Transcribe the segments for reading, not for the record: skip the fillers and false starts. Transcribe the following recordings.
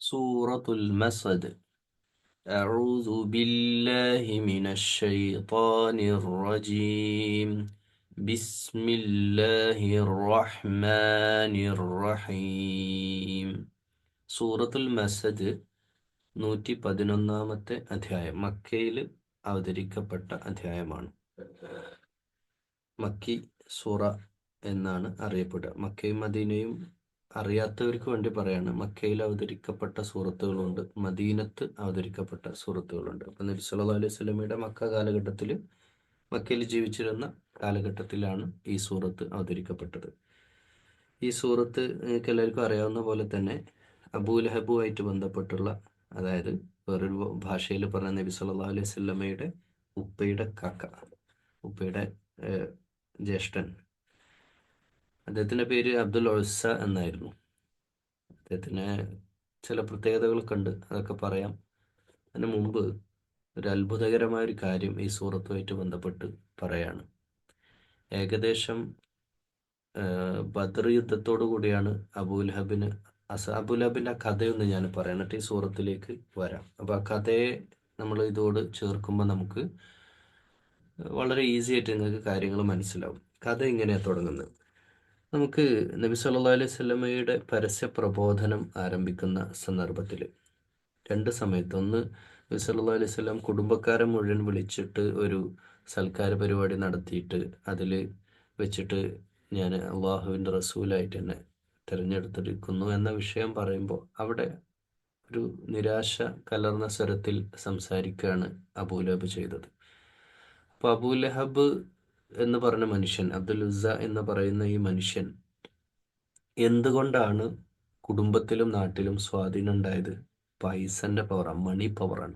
സൂറത്തുൽ മസദ്. أعوذ بالله من الشيطان الرجيم. بسم الله الرحمن الرحيم. സൂറത്തുൽ മസദ് 111-ാമത്തെ അധ്യായം മക്കയിൽ അവതരിക്കപ്പെട്ട അധ്യായമാണ്. മക്കി സൂറ എന്നാണ് അറിയപ്പെടുക. മക്കയും മദീനയും അറിയാത്തവർക്ക് വേണ്ടി പറയാണ്. മക്കയിൽ അവതരിക്കപ്പെട്ട സൂറത്തുകളുണ്ട്, മദീനത്ത് അവതരിക്കപ്പെട്ട സൂറത്തുകളുണ്ട്. അപ്പം നബി സല്ലല്ലാഹു അലൈഹി വസല്ലമയുടെ മക്ക കാലഘട്ടത്തിൽ, മക്കയിൽ ജീവിച്ചിരുന്ന കാലഘട്ടത്തിലാണ് ഈ സൂറത്ത് അവതരിക്കപ്പെട്ടത്. ഈ സൂറത്ത് നിങ്ങൾക്ക് എല്ലാവർക്കും അറിയാവുന്ന പോലെ തന്നെ അബൂലഹബുമായിട്ട് ബന്ധപ്പെട്ടുള്ള, അതായത് വേറൊരു ഭാഷയിൽ പറഞ്ഞ നബി സല്ലല്ലാഹു അലൈഹി വസല്ലമയുടെ ഉപ്പയുടെ കാക്ക, ഉപ്പയുടെ ജ്യേഷ്ഠൻ, അദ്ദേഹത്തിൻ്റെ പേര് അബ്ദുൽ ഉസ്സ എന്നായിരുന്നു. അദ്ദേഹത്തിന് ചില പ്രത്യേകതകളൊക്കെ ഉണ്ട്, അതൊക്കെ പറയാം. അതിന് മുമ്പ് ഒരു അത്ഭുതകരമായ ഒരു കാര്യം ഈ സൂറത്തുമായിട്ട് ബന്ധപ്പെട്ട് പറയാണ്. ഏകദേശം ബദർ യുദ്ധത്തോടു കൂടിയാണ് അബൂലഹബിൻ്റെ കഥയൊന്ന് ഞാൻ പറയാം, എന്നിട്ട് ഈ സൂറത്തിലേക്ക് വരാം. അപ്പോൾ ആ കഥയെ നമ്മൾ ഇതോട് ചേർക്കുമ്പോൾ നമുക്ക് വളരെ ഈസി ആയിട്ട് നിങ്ങൾക്ക് കാര്യങ്ങൾ മനസ്സിലാവും. കഥ ഇങ്ങനെയാണ് തുടങ്ങുന്നത്. നമുക്ക് നബി സല്ലല്ലാഹു അലൈഹി വസല്ലമയുടെ പരസ്യ പ്രബോധനം ആരംഭിക്കുന്ന സന്ദർഭത്തിൽ രണ്ട് സമയത്ത്, ഒന്ന് നബി സല്ലല്ലാഹു അലൈഹി വസല്ലം കുടുംബക്കാരെ മുഴുവൻ വിളിച്ചിട്ട് ഒരു സൽക്കാര പരിപാടി നടത്തിയിട്ട് അതിൽ വെച്ചിട്ട് ഞാൻ അള്ളാഹുവിൻ്റെ റസൂലായിട്ട് എന്നെ തിരഞ്ഞെടുത്തിരിക്കുന്നു എന്ന വിഷയം പറയുമ്പോൾ അവിടെ ഒരു നിരാശ കലർന്ന സ്വരത്തിൽ സംസാരിക്കുകയാണ് അബൂലഹബ് ചെയ്തത്. അപ്പോൾ അബൂലഹബ് എന്ന് പറഞ്ഞ മനുഷ്യൻ, അബ്ദുൽ ഉസ്സ എന്ന് പറയുന്ന ഈ മനുഷ്യൻ എന്തുകൊണ്ടാണ് കുടുംബത്തിലും നാട്ടിലും സ്വാധീനം ഉണ്ടായത്? പൈസന്റെ പവറാണ്, മണി പവറാണ്.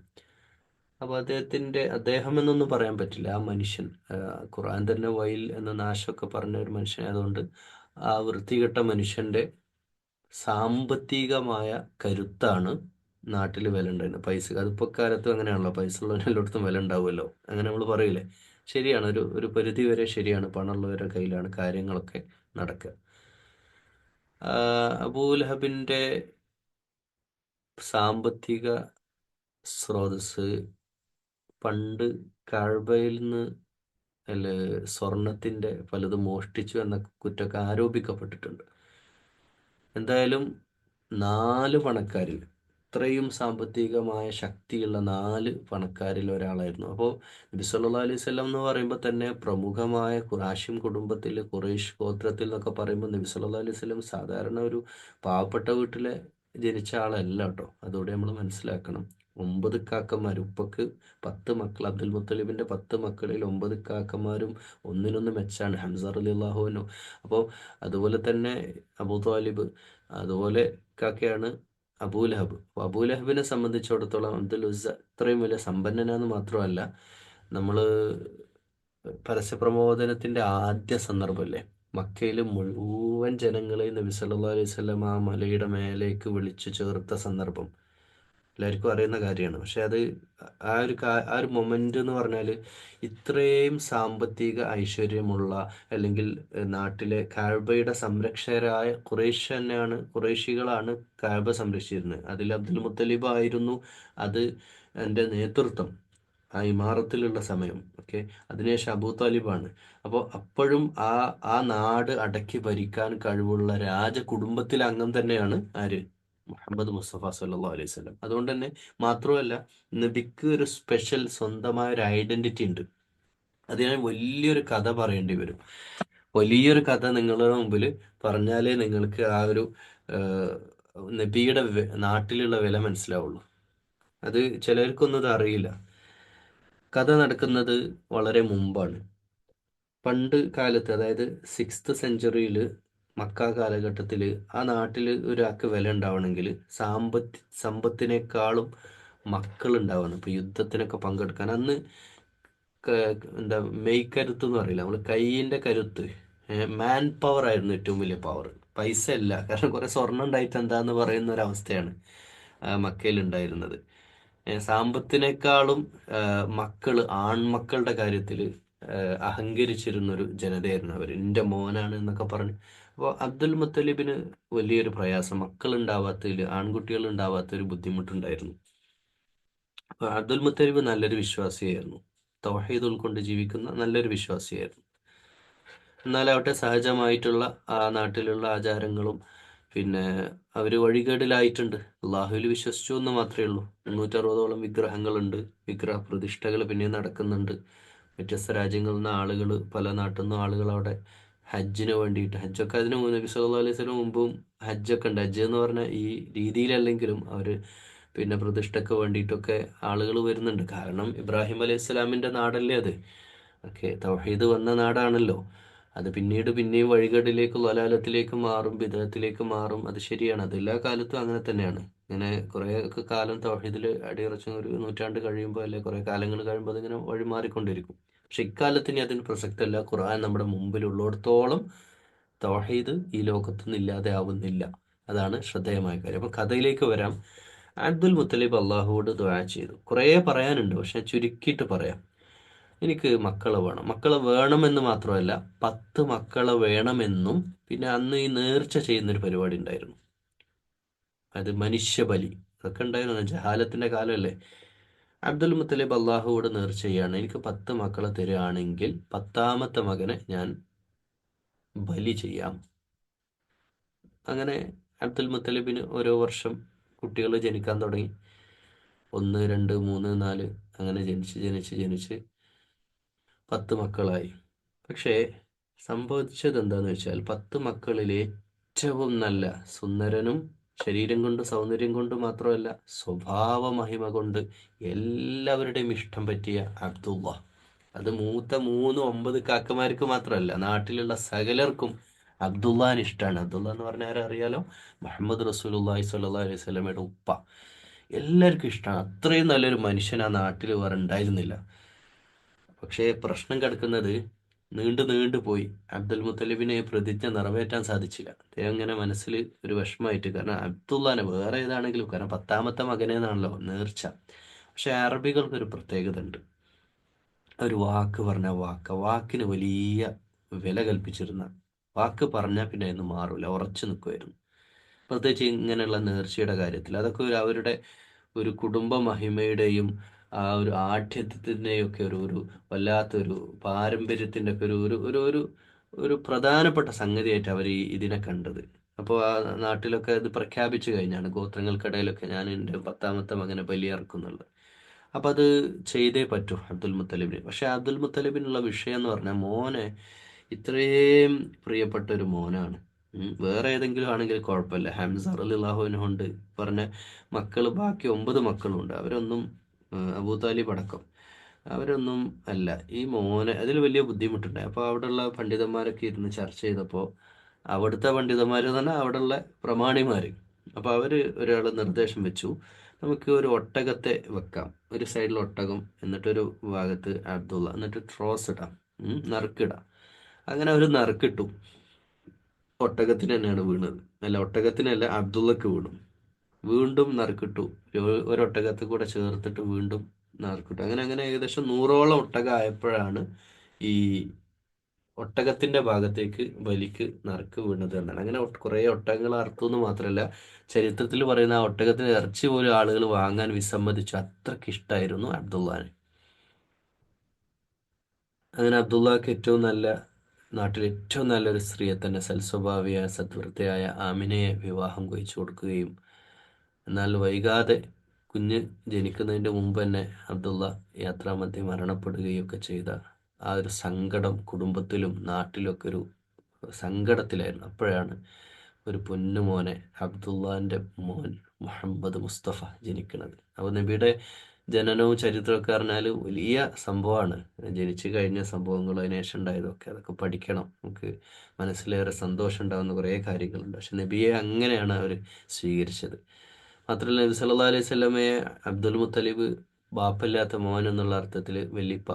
അപ്പോൾ അദ്ദേഹം എന്നൊന്നും പറയാൻ പറ്റില്ല, ആ മനുഷ്യൻ. ഖുർആൻ തന്നെ വൈൽ എന്ന നാശമൊക്കെ പറഞ്ഞ ഒരു മനുഷ്യൻ ആയതുകൊണ്ട് ആ വൃത്തികെട്ട മനുഷ്യന്റെ സാമ്പത്തികമായ കരുത്താണ് നാട്ടിൽ വില ഉണ്ടായിരുന്നത്. പൈസ, അതിപ്പോൾ കാലത്തും അങ്ങനെയാണല്ലോ, പൈസ ഉള്ളവന് എല്ലായിടത്തും വില ഉണ്ടാവുമല്ലോ, അങ്ങനെ നമ്മൾ പറയില്ലേ. ശരിയാണ്, ഒരു പരിധി വരെ ശരിയാണ്. പണമുള്ളവരുടെ കയ്യിലാണ് കാര്യങ്ങളൊക്കെ നടക്കുക. അബൂലഹബിൻ്റെ സാമ്പത്തിക സ്രോതസ് പണ്ട് കഅബയിൽ നിന്ന് സ്വർണത്തിൻ്റെ പലതും മോഷ്ടിച്ചു എന്ന കുറ്റമൊക്കെ ആരോപിക്കപ്പെട്ടിട്ടുണ്ട്. എന്തായാലും 4 പണക്കാരിൽ, ഇത്രയും സാമ്പത്തികമായ ശക്തിയുള്ള 4 പണക്കാരിൽ ഒരാളായിരുന്നു. അപ്പോൾ നബി സല്ലല്ലാഹു അലൈഹി വസല്ലം എന്ന് പറയുമ്പോൾ തന്നെ പ്രമുഖമായ ഹാഷിം കുടുംബത്തിൽ, ഖുറൈശ് ഗോത്രത്തിൽ എന്നൊക്കെ പറയുമ്പോൾ നബി സല്ലല്ലാഹു അലൈഹി വസല്ലം സാധാരണ ഒരു പാവപ്പെട്ട വീട്ടിലെ ജനിച്ച ആളല്ല കേട്ടോ. അതോടെ നമ്മൾ മനസ്സിലാക്കണം. 9 കാക്കന്മാർ, ഉപ്പക്ക് 10 മക്കൾ, അബ്ദുൽ മുത്തലിബിൻ്റെ 10 മക്കളിൽ 9 കാക്കന്മാരും ഒന്നിനൊന്ന് മെച്ചാണ്. ഹംസ റളിയല്ലാഹു അൻഹു, അപ്പോൾ അതുപോലെ തന്നെ അബൂ ത്വാലിബ്, അതുപോലെ കാക്കയാണ് അബൂലഹബ്. അപ്പോൾ അബൂലഹബിനെ സംബന്ധിച്ചിടത്തോളം അബ്ദുൽ ഉസ്സ ഇത്രയും വലിയ സമ്പന്നനാന്ന് മാത്രമല്ല, നമ്മൾ പരസ്യപ്രബോധനത്തിൻ്റെ ആദ്യ സന്ദർഭമല്ലേ, മക്കയിൽ മുഴുവൻ ജനങ്ങളെയും നബി സല്ലല്ലാഹു അലൈഹി വസല്ലം ആ മലയുടെ മേലേക്ക് വിളിച്ചു ചേർത്ത സന്ദർഭം എല്ലാവർക്കും അറിയുന്ന കാര്യമാണ്. പക്ഷെ അത് ആ ഒരു മൊമെൻ്റ് എന്ന് പറഞ്ഞാൽ, ഇത്രയും സാമ്പത്തിക ഐശ്വര്യമുള്ള, അല്ലെങ്കിൽ നാട്ടിലെ കഅബയുടെ സംരക്ഷകരായ ഖുറൈശികളാണ് കഅബ സംരക്ഷിച്ചിരുന്നത്. അതിൽ അബ്ദുൽ മുത്തലിബ് ആയിരുന്നു അതിൻ്റെ നേതൃത്വം, ആ ഇമാറത്തിലുള്ള സമയം. ഓക്കെ, അതിനുശേഷം അബൂ താലിബാണ്. അപ്പോൾ അപ്പോഴും ആ നാട് അടക്കി ഭരിക്കാൻ കഴിവുള്ള രാജകുടുംബത്തിലെ അംഗം തന്നെയാണ് ആര്? മുഹമ്മദ് മുസ്തഫ സല്ലല്ലാഹു അലൈഹി വസല്ലം. അതുകൊണ്ട് തന്നെ മാത്രമല്ല, നബിക്ക് ഒരു സ്പെഷ്യൽ സ്വന്തമായ ഒരു ഐഡന്റിറ്റി ഉണ്ട്. അതിനായി വലിയൊരു കഥ പറയേണ്ടി വരും. വലിയൊരു കഥ നിങ്ങളുടെ മുമ്പിൽ പറഞ്ഞാലേ നിങ്ങൾക്ക് ആ ഒരു നബിയുടെ നാട്ടിലുള്ള വില മനസ്സിലാവുള്ളൂ. അത് ചിലർക്കൊന്നും ഇത് അറിയില്ല. കഥ നടക്കുന്നത് വളരെ മുമ്പാണ്. പണ്ട് കാലത്ത്, അതായത് 6th സെഞ്ച്വറിയിൽ, മക്ക കാലഘട്ടത്തിൽ ആ നാട്ടിൽ ഒരാൾക്ക് വില ഉണ്ടാവണമെങ്കിൽ സമ്പത്തിനേക്കാളും മക്കൾ ഉണ്ടാവണം. ഇപ്പോൾ യുദ്ധത്തിനൊക്കെ പങ്കെടുക്കാൻ അന്ന് എന്താ മെയ്ക്കരുത്ത് എന്ന് പറയില്ല, നമ്മൾ കൈയിൻ്റെ കരുത്ത്, മാൻ പവർ ആയിരുന്നു ഏറ്റവും വലിയ പവർ. പൈസ അല്ല, കാരണം കുറേ സ്വർണം ഉണ്ടായിട്ട് എന്താന്ന് പറയുന്ന ഒരവസ്ഥയാണ് മക്കയിൽ ഉണ്ടായിരുന്നത്. സാമ്പത്തിനേക്കാളും ആൺമക്കളുടെ കാര്യത്തിൽ അഹങ്കരിച്ചിരുന്നൊരു ജനതയായിരുന്നു അവർ. എൻ്റെ മോനാണ് എന്നൊക്കെ പറഞ്ഞ് അപ്പോൾ അബ്ദുൽ മുത്തലിബിന് വലിയൊരു പ്രയാസം, മക്കളുണ്ടാവാത്തതിൽ, ആൺകുട്ടികൾ ഉണ്ടാവാത്തൊരു ബുദ്ധിമുട്ടുണ്ടായിരുന്നു. അപ്പോൾ അബ്ദുൽ മുത്തലിബ് നല്ലൊരു വിശ്വാസിയായിരുന്നു, തൗഹീദ് ഉൾക്കൊണ്ട് ജീവിക്കുന്ന നല്ലൊരു വിശ്വാസിയായിരുന്നു. എന്നാലാവട്ടെ സഹജമായിട്ടുള്ള ആ നാട്ടിലുള്ള ആചാരങ്ങളും പിന്നെ അവർ വഴികേടിലായിട്ടുണ്ട്. അള്ളാഹുവിൽ വിശ്വസിച്ചു എന്ന് മാത്രമേ ഉള്ളൂ. 360ഓളം വിഗ്രഹങ്ങളുണ്ട്, വിഗ്രഹ പ്രതിഷ്ഠകൾ പിന്നെ നടക്കുന്നുണ്ട്. വ്യത്യസ്ത രാജ്യങ്ങളിൽ നിന്ന് ആളുകൾ, പല നാട്ടിൽ നിന്നും ആളുകൾ അവിടെ ഹജ്ജിന് വേണ്ടിയിട്ട്, ഹജ്ജൊക്കെ അതിന് മുമ്പ് നബി സല്ലല്ലാഹു അലൈഹി വസല്ലം മുമ്പും ഹജ്ജൊക്കെ ഉണ്ട്. ഹജ്ജ് എന്ന് പറഞ്ഞാൽ ഈ രീതിയിലല്ലെങ്കിലും അവർ പിന്നെ പ്രതിഷ്ഠയ്ക്ക് വേണ്ടിയിട്ടൊക്കെ ആളുകൾ വരുന്നുണ്ട്. കാരണം ഇബ്രാഹിം അലൈഹി സ്വലാമിൻ്റെ നാടല്ലേ അത്. ഓക്കെ, തൗഹീദ് വന്ന നാടാണല്ലോ. അത് പിന്നീട് പിന്നെയും വഴികേടിലേക്ക്, ലലാലത്തിലേക്ക് മാറും, ബിദഅത്തിലേക്ക് മാറും. അത് ശരിയാണ്, അത് എല്ലാ കാലത്തും അങ്ങനെ തന്നെയാണ്. ഇങ്ങനെ കുറേ ഒക്കെ കാലം തൗഹീദിൽ അടിയുറച്ച് ഒരു നൂറ്റാണ്ട് കഴിയുമ്പോൾ, അല്ലെ കുറേ കാലങ്ങൾ കഴിയുമ്പോൾ അതിങ്ങനെ വഴിമാറിക്കൊണ്ടിരിക്കും. പക്ഷെ ഇക്കാലത്ത് ഇനി അതിന് പ്രസക്തമല്ല. ഖുർആൻ നമ്മുടെ മുമ്പിലുള്ളിടത്തോളം തൗഹീദ് ഈ ലോകത്തുനിന്ന് ഇല്ലാതെ ആവുന്നില്ല. അതാണ് ശ്രദ്ധേയമായ കാര്യം. അപ്പൊ കഥയിലേക്ക് വരാം. അബ്ദുൽ മുത്തലിബ് അള്ളാഹുവോട് ദുആ ചെയ്തു. കുറേ പറയാനുണ്ട്, പക്ഷെ ചുരുക്കിയിട്ട് പറയാം. എനിക്ക് മക്കളെ വേണം. മക്കളെ വേണമെന്ന് മാത്രമല്ല, 10 മക്കളെ വേണമെന്നും. പിന്നെ അന്ന് ഈ നേർച്ച ചെയ്യുന്നൊരു പരിപാടി ഉണ്ടായിരുന്നു, അത് മനുഷ്യബലി. അതൊക്കെ ഉണ്ടായിരുന്നു, ജഹാലത്തിന്റെ കാലമല്ലേ. അബ്ദുൽ മുത്തലിബ് അള്ളാഹുവോട് നേർച്ച ചെയ്യാണ്, എനിക്ക് 10 മക്കളെ തരികയാണെങ്കിൽ 10ാമത്തെ മകനെ ഞാൻ ബലി ചെയ്യാം. അങ്ങനെ അബ്ദുൽ മുത്തലിബിന് ഓരോ വർഷം കുട്ടികൾ ജനിക്കാൻ തുടങ്ങി. 1, 2, 3, 4 അങ്ങനെ ജനിച്ച് ജനിച്ച് ജനിച്ച് 10 മക്കളായി. പക്ഷേ സംഭവിച്ചത് എന്താന്ന് വെച്ചാൽ, 10 മക്കളിൽ ഏറ്റവും നല്ല സുന്ദരനും, ശരീരം കൊണ്ട് സൗന്ദര്യം കൊണ്ട് മാത്രമല്ല സ്വഭാവ മഹിമ കൊണ്ട് എല്ലാവരുടെയും ഇഷ്ടം പറ്റിയ അബ്ദുള്ള. അത് മൂത്ത 9 കാക്കമാർക്ക് മാത്രമല്ല, നാട്ടിലുള്ള സകലർക്കും അബ്ദുള്ളാന് ഇഷ്ടമാണ്. അബ്ദുള്ള എന്ന് പറഞ്ഞാൽ ആരറിയാലോ, മുഹമ്മദ് റസൂലുള്ളാഹി സ്വല്ലല്ലാഹി അലൈഹി വസല്ലമയുടെ ഉപ്പ. എല്ലാവർക്കും ഇഷ്ടമാണ്. അത്രയും നല്ലൊരു മനുഷ്യൻ ആ നാട്ടിൽ വേറെ ഉണ്ടായിരുന്നില്ല. പക്ഷേ പ്രശ്നം കിടക്കുന്നത് നീണ്ടു നീണ്ടു പോയി. അബ്ദുൽ മുത്തലിബിനെ പ്രതിജ്ഞ നിറവേറ്റാൻ സാധിച്ചില്ല. അദ്ദേഹം ഇങ്ങനെ മനസ്സിൽ ഒരു വിഷമമായിട്ട്, കാരണം അബ്ദുള്ളാനെ വേറെ ഏതാണെങ്കിലും, കാരണം 10ാമത്തെ മകനേന്നാണല്ലോ നേർച്ച. പക്ഷെ അറബികൾക്കൊരു പ്രത്യേകത ഉണ്ട്. ഒരു വാക്ക് പറഞ്ഞ വാക്കിന് വലിയ വില കൽപ്പിച്ചിരുന്ന, വാക്ക് പറഞ്ഞാൽ പിന്നെ അതിന് മാറൂല, ഉറച്ചു നിൽക്കുമായിരുന്നു. പ്രത്യേകിച്ച് ഇങ്ങനെയുള്ള നേർച്ചയുടെ കാര്യത്തിൽ. അതൊക്കെ അവരുടെ ഒരു കുടുംബ മഹിമയുടെയും ആ ഒരു ആഠ്യത്വത്തിൻ്റെയും ഒക്കെ ഒരു വല്ലാത്തൊരു പാരമ്പര്യത്തിൻ്റെ ഒക്കെ ഒരു ഒരു ഒരു ഒരു ഒരു പ്രധാനപ്പെട്ട സംഗതിയായിട്ട് അവർ ഇതിനെ കണ്ടത്. അപ്പോൾ ആ നാട്ടിലൊക്കെ ഇത് പ്രഖ്യാപിച്ചു കഴിഞ്ഞാണ്, ഗോത്രങ്ങൾക്കിടയിലൊക്കെ, ഞാൻ എൻ്റെ 10ാമത്തെ മകനെ ബലിയർക്കുന്നുള്ളത്. അപ്പം അത് ചെയ്തേ പറ്റൂ അബ്ദുൽ മുത്തലിബിന്. പക്ഷെ അബ്ദുൽ മുത്തലിബിനുള്ള വിഷയം എന്ന് പറഞ്ഞാൽ, മോനെ ഇത്രയും പ്രിയപ്പെട്ട ഒരു മോനാണ്. വേറെ ഏതെങ്കിലും ആണെങ്കിൽ കുഴപ്പമില്ല. ഹംസ റളിയല്ലാഹു അൻഹു ഉണ്ട്, പറഞ്ഞ മക്കൾ, ബാക്കി 9 മക്കളുണ്ട്. അവരൊന്നും അബൂ താലിബ് അടക്കം അവരൊന്നും അല്ല. ഈ മോനെ അതിൽ വലിയ ബുദ്ധിമുട്ടുണ്ടായി. അപ്പോൾ അവിടെയുള്ള പണ്ഡിതന്മാരൊക്കെ ഇരുന്ന് ചർച്ച ചെയ്തപ്പോൾ, അവിടുത്തെ പണ്ഡിതന്മാർ എന്ന് പറഞ്ഞാൽ അവിടെയുള്ള പ്രമാണിമാർ, അപ്പോൾ അവർ ഒരാൾ നിർദ്ദേശം വെച്ചു, നമുക്ക് ഒരു ഒട്ടകത്തെ വെക്കാം, ഒരു സൈഡിൽ ഒട്ടകം, എന്നിട്ടൊരു ഭാഗത്ത് അബ്ദുള്ള, എന്നിട്ട് ട്രോസ് ഇടാം, നറുക്കിടാം. അങ്ങനെ ഒരു നറുക്കിട്ടു. ഒട്ടകത്തിന് തന്നെയാണ് വീണത്. അല്ല, ഒട്ടകത്തിനല്ല, അബ്ദുള്ളക്ക് വീണു. വീണ്ടും നറുക്കിട്ടു. ഒരൊട്ടകത്തെ കൂടെ ചേർത്തിട്ട് വീണ്ടും നറുക്കിട്ടു. അങ്ങനെ അങ്ങനെ ഏകദേശം 100ഓളം ഒട്ടകം ആയപ്പോഴാണ് ഈ ഒട്ടകത്തിന്റെ ഭാഗത്തേക്ക് ബലിക്ക് നറുക്ക് വീണത് എന്നാണ്. അങ്ങനെ കുറേ ഒട്ടകങ്ങൾ അറുത്തു എന്ന് മാത്രമല്ല, ചരിത്രത്തിൽ പറയുന്ന ആ ഒട്ടകത്തിന് ഇറച്ചി പോലും ആളുകൾ വാങ്ങാൻ വിസമ്മതിച്ചു. അത്രയ്ക്ക് ഇഷ്ടമായിരുന്നു അബ്ദുള്ളാന്. അങ്ങനെ അബ്ദുള്ളക്ക് ഏറ്റവും നല്ല, നാട്ടിൽ ഏറ്റവും നല്ലൊരു സ്ത്രീയെ തന്നെ, സൽസ്വഭാവിയായ സദ്വൃത്തയായ ആമിനയെ വിവാഹം കഴിച്ചു കൊടുക്കുകയും, എന്നാൽ വൈകാതെ കുഞ്ഞ് ജനിക്കുന്നതിൻ്റെ മുമ്പ് തന്നെ അബ്ദുള്ള യാത്രാമധ്യേ മരണപ്പെടുകയും ഒക്കെ ചെയ്ത ആ ഒരു സങ്കടം കുടുംബത്തിലും നാട്ടിലൊക്കെ ഒരു സങ്കടത്തിലായിരുന്നു. അപ്പോഴാണ് ഒരു പൊന്നുമോനെ, അബ്ദുള്ളാൻ്റെ മോൻ മുഹമ്മദ് മുസ്തഫ ജനിക്കുന്നത്. അപ്പോൾ നബിയുടെ ജനനവും ചരിത്രമൊക്കെ പറഞ്ഞാൽ വലിയ സംഭവമാണ്. ജനിച്ചു കഴിഞ്ഞ സംഭവങ്ങൾ, അതിനുശേഷം ഉണ്ടായതൊക്കെ, അതൊക്കെ പഠിക്കണം. നമുക്ക് മനസ്സിലേറെ സന്തോഷം ഉണ്ടാകുന്ന കുറേ കാര്യങ്ങളുണ്ട്. പക്ഷെ നബിയെ അങ്ങനെയാണ് അവർ സ്വീകരിച്ചത്. മാത്രമല്ല, നബി സല്ലല്ലാഹു അലൈഹി വസല്ലമയെ അബ്ദുൽ മുത്തലിബ് ബാപ്പല്ലാത്ത മോൻ എന്നുള്ള അർത്ഥത്തിൽ വല്യപ്പ,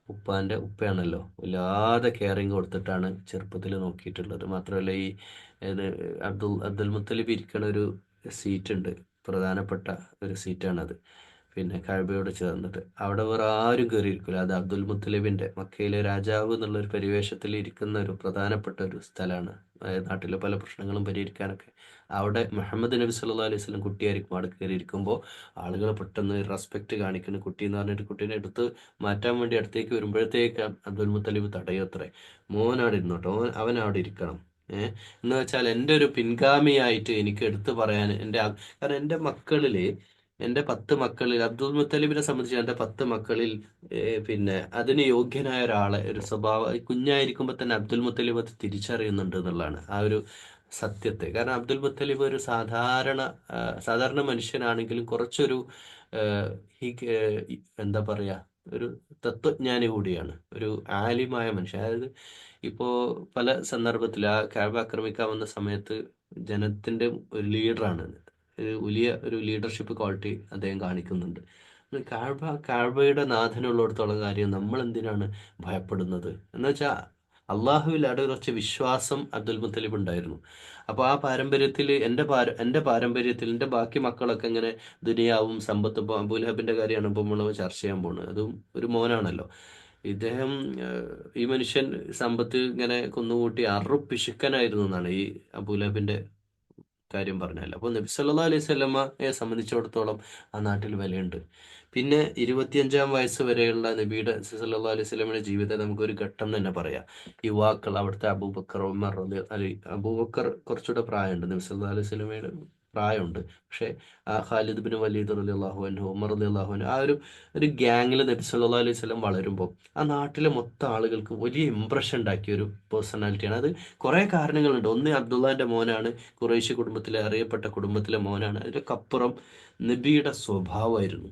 ഉപ്പാൻ്റെ ഉപ്പയാണല്ലോ, വല്ലാതെ കെയറിങ് കൊടുത്തിട്ടാണ് ചെറുപ്പത്തിൽ നോക്കിയിട്ടുള്ളത്. മാത്രമല്ല, ഈ ഇത് അബ്ദുൽ മുത്തലിബ് ഇരിക്കണ ഒരു സീറ്റ് ഉണ്ട്, പ്രധാനപ്പെട്ട ഒരു സീറ്റാണത്. പിന്നെ കഅബയോട് ചേർന്നിട്ട് അവിടെ വേറെ ആരും കയറിയിരിക്കില്ല. അത് അബ്ദുൽ മുത്തലിബിന്റെ മക്കയിലെ രാജാവ് എന്നുള്ള ഒരു പരിവേഷത്തിൽ ഇരിക്കുന്ന ഒരു പ്രധാനപ്പെട്ട ഒരു സ്ഥലമാണ്. നാട്ടിലെ പല പ്രശ്നങ്ങളും പരിഹരിക്കാനൊക്കെ അവിടെ മുഹമ്മദ് നബി സല്ലല്ലാഹു അലൈഹി വസല്ലം കുട്ടിയായിരിക്കും അവിടെ കയറിയിരിക്കുമ്പോൾ ആളുകൾ പെട്ടെന്ന് റെസ്പെക്ട് കാണിക്കുന്നു. കുട്ടി എന്ന് പറഞ്ഞിട്ട് കുട്ടീനെ എടുത്ത് മാറ്റാൻ വേണ്ടി അടുത്തേക്ക് വരുമ്പോഴത്തേക്ക് അബ്ദുൽ മുത്തലിബ് തടയത്രേ. മോൻ അവിടെ ഇരുന്നോട്ടോ, അവൻ അവിടെ ഇരിക്കണം. എന്ന് വെച്ചാൽ എൻ്റെ ഒരു പിൻഗാമിയായിട്ട് എനിക്ക് എടുത്തു പറയാൻ കാരണം എൻ്റെ 10 മക്കളിൽ അബ്ദുൽ മുത്തലിബിനെ സംബന്ധിച്ച് എൻ്റെ 10 മക്കളിൽ പിന്നെ അതിന് യോഗ്യനായ ഒരാളെ ഒരു കുഞ്ഞായിരിക്കുമ്പോൾ തന്നെ അബ്ദുൽ മുത്തലിബ് അത് തിരിച്ചറിയുന്നുണ്ട് എന്നുള്ളതാണ് ആ ഒരു സത്യത്തെ. കാരണം അബ്ദുൽ മുത്തലിബ് ഒരു സാധാരണ മനുഷ്യനാണെങ്കിലും കുറച്ചൊരു എന്താ പറയാ, ഒരു തത്വജ്ഞാനി കൂടിയാണ്, ഒരു ആലിമായ മനുഷ്യൻ. അതായത് ഇപ്പോ പല സന്ദർഭത്തിൽ ആ കഅബ ആക്രമിക്കാൻ വന്ന സമയത്ത് ജനത്തിന്റെ ഒരു ലീഡറാണ്, ഒരു വലിയ ഒരു ലീഡർഷിപ്പ് ക്വാളിറ്റി അദ്ദേഹം കാണിക്കുന്നുണ്ട്. കഅബയുടെ നാഥനുള്ളിടത്തോളം കാര്യം നമ്മൾ എന്തിനാണ് ഭയപ്പെടുന്നത് എന്ന് വെച്ചാൽ അള്ളാഹുവിൽ അടിയുറച്ച വിശ്വാസം അബ്ദുൽ മുത്തലിബ് ഉണ്ടായിരുന്നു. അപ്പോൾ ആ പാരമ്പര്യത്തിൽ എൻ്റെ പാരമ്പര്യത്തിൽ എൻ്റെ ബാക്കി മക്കളൊക്കെ ഇങ്ങനെ ദുനിയാവും സമ്പത്തും, ഇപ്പോൾ അബൂലഹബിന്റെ കാര്യമാണ് ഇപ്പോൾ നമ്മൾ ചർച്ച ചെയ്യാൻ പോകുന്നത്. അതും ഒരു മോനാണല്ലോ ഇദ്ദേഹം. ഈ മനുഷ്യൻ സമ്പത്ത് ഇങ്ങനെ കുന്നുകൂട്ടി അറുപ്പിശുക്കനായിരുന്നു എന്നാണ് ഈ അബൂലഹബിന്റെ കാര്യം പറഞ്ഞാൽ. അപ്പോൾ നബി സല്ലല്ലാഹു അലൈഹി വസല്ലമയെ സംബന്ധിച്ചിടത്തോളം ആ നാട്ടിൽ വിലയുണ്ട്. പിന്നെ 25-ാം വയസ്സ് വരെയുള്ള നബിയുടെ സല്ലല്ലാഹു അലൈഹി വസല്ലമയുടെ ജീവിതം നമുക്കൊരു ഘട്ടം തന്നെ പറയാം. യുവാക്കൾ അവിടുത്തെ അബൂബക്കർ, ഉമർ അബൂബക്കർ കുറച്ചുകൂടെ പ്രായമുണ്ട്, നബി സല്ലല്ലാഹു അലൈഹി വസല്ലമയുടെ പ്രായമുണ്ട്. പക്ഷേ ഖാലിദ് ബിൻ വലീദ് റളിയല്ലാഹു അൻഹു, ഉമർ റളിയല്ലാഹു അൻഹു, ആ ഒരു ഗ്യാങ്ങിൽ നബി സല്ലല്ലാഹു അലൈഹി വസല്ലം വളരുമ്പോൾ ആ നാട്ടിലെ മൊത്തം ആളുകൾക്ക് വലിയ ഇമ്പ്രഷൻ ഉണ്ടാക്കിയ ഒരു പേഴ്സണാലിറ്റിയാണ് അത്. കുറേ കാരണങ്ങളുണ്ട്. ഒന്ന്, അബ്ദുള്ളാന്റെ മോനാണ്, ഖുറൈശി കുടുംബത്തിലെ അറിയപ്പെട്ട കുടുംബത്തിലെ മോനാണ്. അതിലൊക്കപ്പുറം നബിയുടെ സ്വഭാവമായിരുന്നു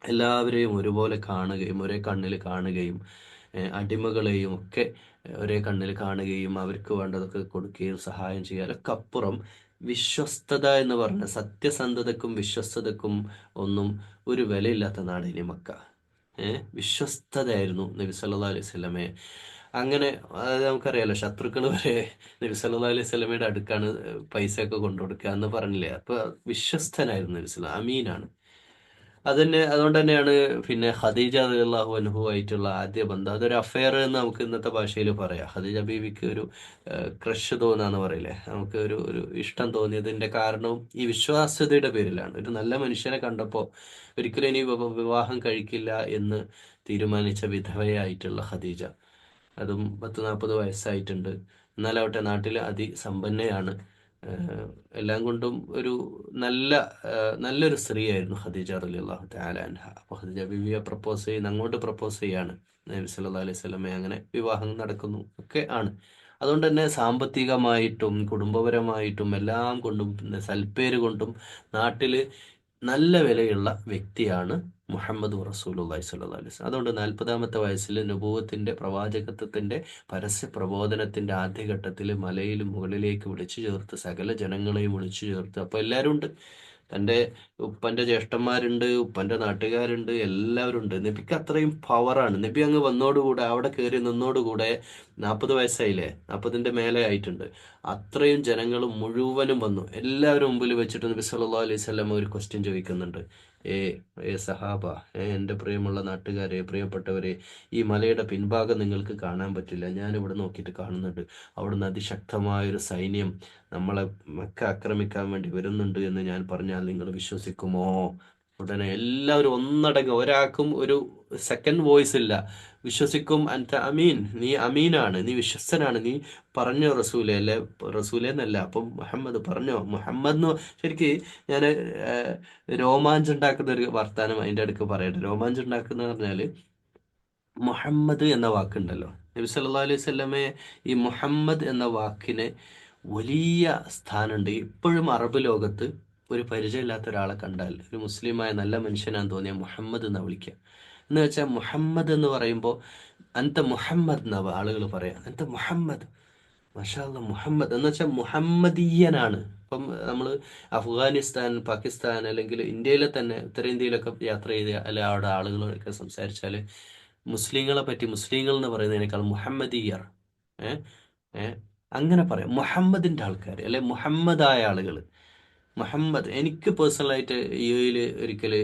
എല്ലാവരെയും ഒരുപോലെ കാണുകയും ഒരേ കണ്ണിൽ കാണുകയും അടിമകളെയും ഒക്കെ ഒരേ കണ്ണിൽ കാണുകയും അവർക്ക് വേണ്ടതൊക്കെ കൊടുക്കുകയും സഹായം ചെയ്യുക. അതൊക്കെ അപ്പുറം വിശ്വസ്തത എന്ന് പറഞ്ഞ സത്യസന്ധതക്കും വിശ്വസ്തതക്കും ഒന്നും ഒരു വിലയില്ലാത്ത നാടിനി മക്ക. വിശ്വസ്തതയായിരുന്നു നബി സല്ലല്ലാഹു അലൈഹി വസല്ലമയെ. അങ്ങനെ അതായത് നമുക്കറിയാലോ, ശത്രുക്കൾ വരെ നബി സല്ലല്ലാഹു അലൈഹി വസല്ലമയുടെ അടുക്കാണ് പൈസയൊക്കെ കൊണ്ടുകൊടുക്കുക എന്ന് പറഞ്ഞില്ലേ. അപ്പൊ വിശ്വസ്തനായിരുന്നു നബി സല്ലല്ലാഹു, അമീനാണ്. അതുകൊണ്ട് തന്നെയാണ് പിന്നെ ഖദീജ റളിയല്ലാഹു അൻഹു ആയിട്ടുള്ള ആദ്യ ബന്ധം അതൊരു അഫെയർ എന്ന് നമുക്ക് ഇന്നത്തെ ഭാഷയിൽ പറയാം. ഖദീജ ബീവിക്ക് ഒരു ക്രഷ് തോന്നാന്ന് പറയില്ലേ, നമുക്ക് ഒരു ഇഷ്ടം തോന്നിയതിന്റെ കാരണവും ഈ വിശ്വാസ്യതയുടെ പേരിലാണ്. ഒരു നല്ല മനുഷ്യനെ കണ്ടപ്പോൾ ഒരിക്കലും ഇനി വിവാഹം കഴിക്കില്ല എന്ന് തീരുമാനിച്ച വിധവയായിട്ടുള്ള ഖദീജ, അതും 40 വയസ്സായിട്ടുണ്ട്. എന്നാലാവട്ടെ നാട്ടിൽ അതിസമ്പന്നയാണ്. എല്ലാം കൊണ്ടും ഒരു നല്ലൊരു സ്ത്രീയായിരുന്നു ഖദീജ റളിയല്ലാഹു തആല അൻഹ. അപ്പോൾ ഖദീജ ബിവിയെ പ്രപ്പോസ് ചെയ്യുന്ന, അങ്ങോട്ട് പ്രപ്പോസ് ചെയ്യാണ് നബി സല്ലല്ലാഹു അലൈഹി വസല്ലമയെ. അങ്ങനെ വിവാഹം നടക്കുന്നു ഒക്കെ ആണ്. അതുകൊണ്ട് തന്നെ സാമ്പത്തികമായിട്ടും കുടുംബപരമായിട്ടും എല്ലാം കൊണ്ടും സൽപ്പേര് കൊണ്ടും നാട്ടില് നല്ല വിലയുള്ള വ്യക്തിയാണ് മുഹമ്മദ് റസൂലുള്ളാഹി സ്വല്ലല്ലാഹു അലൈഹി വസല്ലം. അതുകൊണ്ട് 40-ാമത്തെ വയസ്സിൽ നുബുവത്തിന്റെ പ്രവാചകത്വത്തിന്റെ പരസ്യ പ്രബോധനത്തിന്റെ ആദ്യഘട്ടത്തിൽ മലയിൽ മുകളിലേക്ക് വിളിച്ചു ചേർത്ത് സകല ജനങ്ങളെയും വിളിച്ചു ചേർത്ത്. അപ്പൊ എല്ലാവരും ഉണ്ട്, തൻ്റെ ഉപ്പന്റെ ജ്യേഷ്ഠന്മാരുണ്ട്, ഉപ്പന്റെ നാട്ടുകാരുണ്ട്, എല്ലാവരും ഉണ്ട്. നബിക്ക് അത്രയും പവറാണ്. നബി അങ്ങ് വന്നോടുകൂടെ, അവിടെ കയറി നിന്നോടുകൂടെ 40 വയസ്സായില്ലേ, 40ന്റെ മേലെ ആയിട്ടുണ്ട്, അത്രയും ജനങ്ങൾ മുഴുവനും വന്നു. എല്ലാവരും മുമ്പിൽ വെച്ചിട്ട് നബി സല്ലല്ലാഹു അലൈഹി വസല്ലം ഒരു ക്വസ്റ്റ്യൻ ചോദിക്കുന്നുണ്ട്. സഹാബ, എൻ്റെ പ്രിയമുള്ള നാട്ടുകാരെ, പ്രിയപ്പെട്ടവരെ, ഈ മലയുടെ പിൻഭാഗം നിങ്ങൾക്ക് കാണാൻ പറ്റില്ല, ഞാനിവിടെ നോക്കിയിട്ട് കാണുന്നുണ്ട്. അവിടുന്ന് അതിശക്തമായൊരു സൈന്യം നമ്മളെ മക്ക ആക്രമിക്കാൻ വേണ്ടി വരുന്നുണ്ട് എന്ന് ഞാൻ പറഞ്ഞാൽ നിങ്ങൾ വിശ്വസിക്കുമോ? ഉടനെ എല്ലാവരും ഒന്നടങ്കം, ഒരാൾക്കും ഒരു സെക്കൻഡ് വോയിസ് ഇല്ല. വിശ്വസിക്കും, അൻത അമീൻ, നീ അമീനാണ്, നീ വിശ്വസ്തനാണ്, നീ പറഞ്ഞോ റസൂലെ, അല്ലെ റസൂലെ എന്നല്ല, അപ്പം മുഹമ്മദ് പറഞ്ഞോ. മുഹമ്മദ് എന്ന് ശരിക്ക് ഞാൻ രോമാഞ്ചുണ്ടാക്കുന്ന ഒരു വർത്താനം അതിൻ്റെ അടുക്ക് പറയട്ടെ. രോമാഞ്ചുണ്ടാക്കുന്ന പറഞ്ഞാൽ മുഹമ്മദ് എന്ന വാക്കുണ്ടല്ലോ, നബി സല്ലല്ലാഹു അലൈഹി വസല്ലമയെ ഈ മുഹമ്മദ് എന്ന വാക്കിന് വലിയ സ്ഥാനമുണ്ട്. ഇപ്പോഴും അറബ് ലോകത്ത് ഒരു പരിചയമില്ലാത്ത ഒരാളെ കണ്ടാൽ, ഒരു മുസ്ലിമായ നല്ല മനുഷ്യനാന്ന് തോന്നിയ മുഹമ്മദ് എന്നാ വിളിക്കുക. എന്ന് വെച്ചാൽ മുഹമ്മദ് എന്ന് പറയുമ്പോൾ അന്ത മുഹമ്മദ് എന്നാ ആളുകൾ പറയാം. അന്ത മുഹമ്മദ്, മാഷാ അല്ലാ, മുഹമ്മദ് എന്ന് വെച്ചാൽ മുഹമ്മദീയനാണ്. ഇപ്പം നമ്മൾ അഫ്ഗാനിസ്ഥാൻ, പാകിസ്ഥാൻ അല്ലെങ്കിൽ ഇന്ത്യയിലെ തന്നെ ഉത്തരേന്ത്യയിലൊക്കെ യാത്ര ചെയ്ത് അല്ലെ അവിടെ ആളുകളൊക്കെ സംസാരിച്ചാൽ മുസ്ലിങ്ങളെ പറ്റി മുസ്ലിങ്ങൾ എന്ന് പറയുന്നതിനേക്കാൾ മുഹമ്മദീയർ, ഏഹ് ഏഹ് അങ്ങനെ പറയാം, മുഹമ്മദിന്റെ ആൾക്കാർ അല്ലെ മുഹമ്മദായ ആളുകൾ. മുഹമ്മദ് എനിക്ക് പേഴ്സണലായിട്ട് യു എയിൽ ഒരിക്കൽ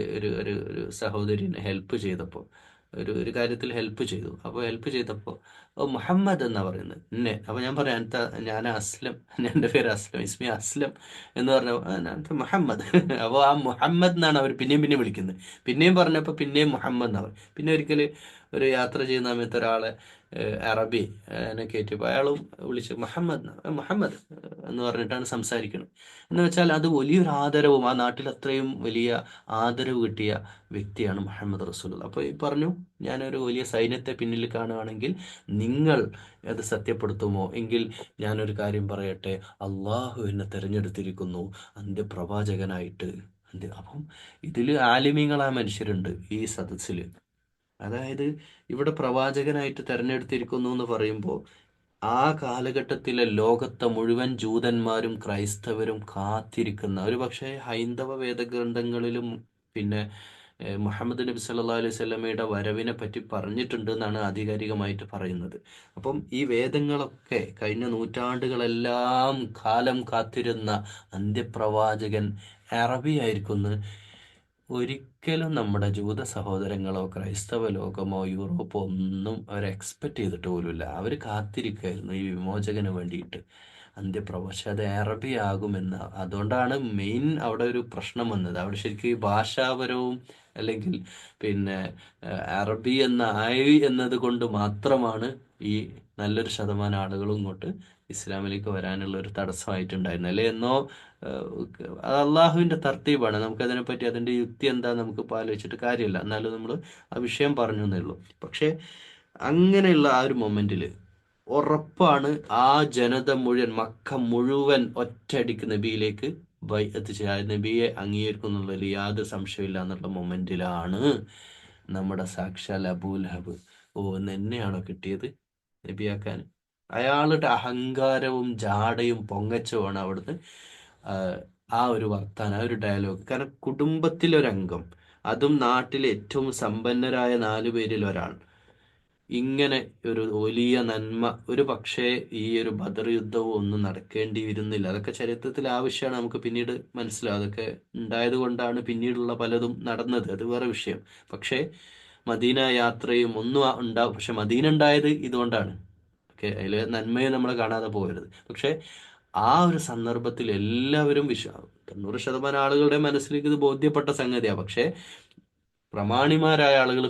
ഒരു സഹോദരിനെ ഹെൽപ്പ് ചെയ്തപ്പോൾ ഒരു കാര്യത്തിൽ ഹെൽപ്പ് ചെയ്തു. അപ്പോൾ ഹെൽപ്പ് ചെയ്തപ്പോൾ ഓ മുഹമ്മദ് എന്നാ പറയുന്നത് എന്നെ. അപ്പോൾ ഞാൻ പറയാം എന്താ, ഞാൻ അസ്ലം, എൻ്റെ പേര് അസ്ലം, ഇസ്മി അസ്ലം എന്ന് പറഞ്ഞ ഞാൻ മുഹമ്മദ്. അപ്പോൾ ആ മുഹമ്മദ് എന്നാണ് അവർ പിന്നെയും പിന്നെയും വിളിക്കുന്നത്. പിന്നെയും പറഞ്ഞപ്പോൾ പിന്നെയും മുഹമ്മദ് എന്നാണ് പറയും. പിന്നെ ഒരിക്കൽ ഒരു യാത്ര ചെയ്യുന്ന സമയത്ത് ഒരാളെ അറബി എന്നെ കയറ്റിയപ്പോൾ അയാളും വിളിച്ച് മുഹമ്മദ് മുഹമ്മദ് എന്ന് പറഞ്ഞിട്ടാണ് സംസാരിക്കുന്നത്. എന്ന് വെച്ചാൽ അത് വലിയൊരു ആദരവും, ആ നാട്ടിൽ അത്രയും വലിയ ആദരവ് കിട്ടിയ വ്യക്തിയാണ് മുഹമ്മദ് റസൂലുള്ള. അപ്പോൾ ഈ പറഞ്ഞു, ഞാനൊരു വലിയ സൈന്യത്തെ പിന്നിൽ കാണുകയാണെങ്കിൽ നിങ്ങൾ അത് സത്യപ്പെടുത്തുമോ എങ്കിൽ ഞാനൊരു കാര്യം പറയട്ടെ, അള്ളാഹു എന്നെ തിരഞ്ഞെടുത്തിരിക്കുന്നു അന്ത്യപ്രവാചകനായിട്ട്. അപ്പം ഇതിൽ ആലിമീങ്ങളായ മനുഷ്യരുണ്ട് ഈ സദസ്സിൽ. അതായത് ഇവിടെ പ്രവാചകനായിട്ട് തെരഞ്ഞെടുത്തിരിക്കുന്നു എന്ന് പറയുമ്പോൾ ആ കാലഘട്ടത്തിലെ ലോകത്തെ മുഴുവൻ ജൂതന്മാരും ക്രൈസ്തവരും കാത്തിരിക്കുന്ന, ഒരു പക്ഷേ ഹൈന്ദവ വേദഗ്രന്ഥങ്ങളിലും പിന്നെ മുഹമ്മദ് നബി സല്ലല്ലാഹു അലൈഹി വസല്ലമയുടെ വരവിനെ പറ്റി പറഞ്ഞിട്ടുണ്ട് എന്നാണ് ആധികാരികമായിട്ട് പറയുന്നത്. അപ്പം ഈ വേദങ്ങളൊക്കെ കഴിഞ്ഞ നൂറ്റാണ്ടുകളെല്ലാം കാലം കാത്തിരുന്ന അന്ത്യപ്രവാചകൻ അറബിയായിരിക്കുന്നു. ഒരിക്കലും നമ്മുടെ ജൂത സഹോദരങ്ങളോ ക്രൈസ്തവ ലോകമോ യൂറോപ്പോ ഒന്നും അവർ എക്സ്പെക്ട് ചെയ്തിട്ട് പോലുമില്ല. അവർ കാത്തിരിക്കുകയായിരുന്നു ഈ വിമോചകന് വേണ്ടിയിട്ട്. പക്ഷെ അത് അറബി ആകുമെന്ന്. അതുകൊണ്ടാണ് മെയിൻ അവിടെ ഒരു പ്രശ്നം വന്നത്. അവിടെ ശരിക്കും ഈ ഭാഷാപരവും അല്ലെങ്കിൽ പിന്നെ അറബി ആയി എന്നത് കൊണ്ട് മാത്രമാണ് ഈ നല്ലൊരു ശതമാനം ആളുകളും ഇങ്ങോട്ട് ഇസ്ലാമിലേക്ക് വരാനുള്ള ഒരു തടസ്സമായിട്ടുണ്ടായിരുന്നു. അല്ലെ എന്നോ അത് അള്ളാഹുവിൻ്റെ തർത്തീബാണ്. നമുക്കതിനെപ്പറ്റി അതിൻ്റെ യുക്തി എന്താ നമുക്ക് ഇപ്പോൾ ആലോചിച്ചിട്ട് കാര്യമില്ല. എന്നാലും നമ്മൾ ആ വിഷയം പറഞ്ഞു എന്നേ ഉള്ളൂ. പക്ഷേ അങ്ങനെയുള്ള ആ ഒരു മൊമെന്റിൽ ഉറപ്പാണ് ആ ജനത മുഴുവൻ, മക്ക മുഴുവൻ ഒറ്റയടിക്ക് നബിയിലേക്ക് എത്തിച്ച നബിയെ അംഗീകരിക്കും എന്നുള്ളതിൽ യാതൊരു സംശയമില്ല എന്നുള്ള മൊമെന്റിലാണ് നമ്മുടെ സാക്ഷാൽ അബൂലഹബ് ഓ എന്നെയാണോ കിട്ടിയത് നബിയാക്കാൻ, അയാളുടെ അഹങ്കാരവും ജാടയും പൊങ്ങച്ചവുമാണ് അവിടുന്ന് ആ ഒരു വർത്താനം, ആ ഒരു ഡയലോഗ്. കാരണം കുടുംബത്തിലൊരംഗം, അതും നാട്ടിലെ ഏറ്റവും സമ്പന്നരായ 4 പേരിൽ ഒരാൾ, ഇങ്ങനെ ഒരു വലിയ നന്മ, ഒരു പക്ഷേ ഈ ഒരു ബദർ യുദ്ധവും ഒന്നും നടക്കേണ്ടി വരുന്നില്ല. അതൊക്കെ ചരിത്രത്തിൽ ആവശ്യമാണ്, നമുക്ക് പിന്നീട് മനസ്സിലാവും. അതൊക്കെ ഉണ്ടായത് കൊണ്ടാണ് പിന്നീടുള്ള പലതും നടന്നത്, അത് വേറെ വിഷയം. പക്ഷേ മദീന യാത്രയും ഒന്നും ഉണ്ടാവും. പക്ഷെ മദീന ഉണ്ടായത് ഇതുകൊണ്ടാണ്. ഓക്കെ, അതിൽ നന്മയെ നമ്മൾ കാണാതെ പോകരുത്. പക്ഷേ ആ ഒരു സന്ദർഭത്തിൽ എല്ലാവരും 90% ആളുകളുടെ മനസ്സിലേക്ക് ഇത് ബോധ്യപ്പെട്ട സംഗതിയാണ്. പക്ഷേ പ്രമാണിമാരായ ആളുകൾ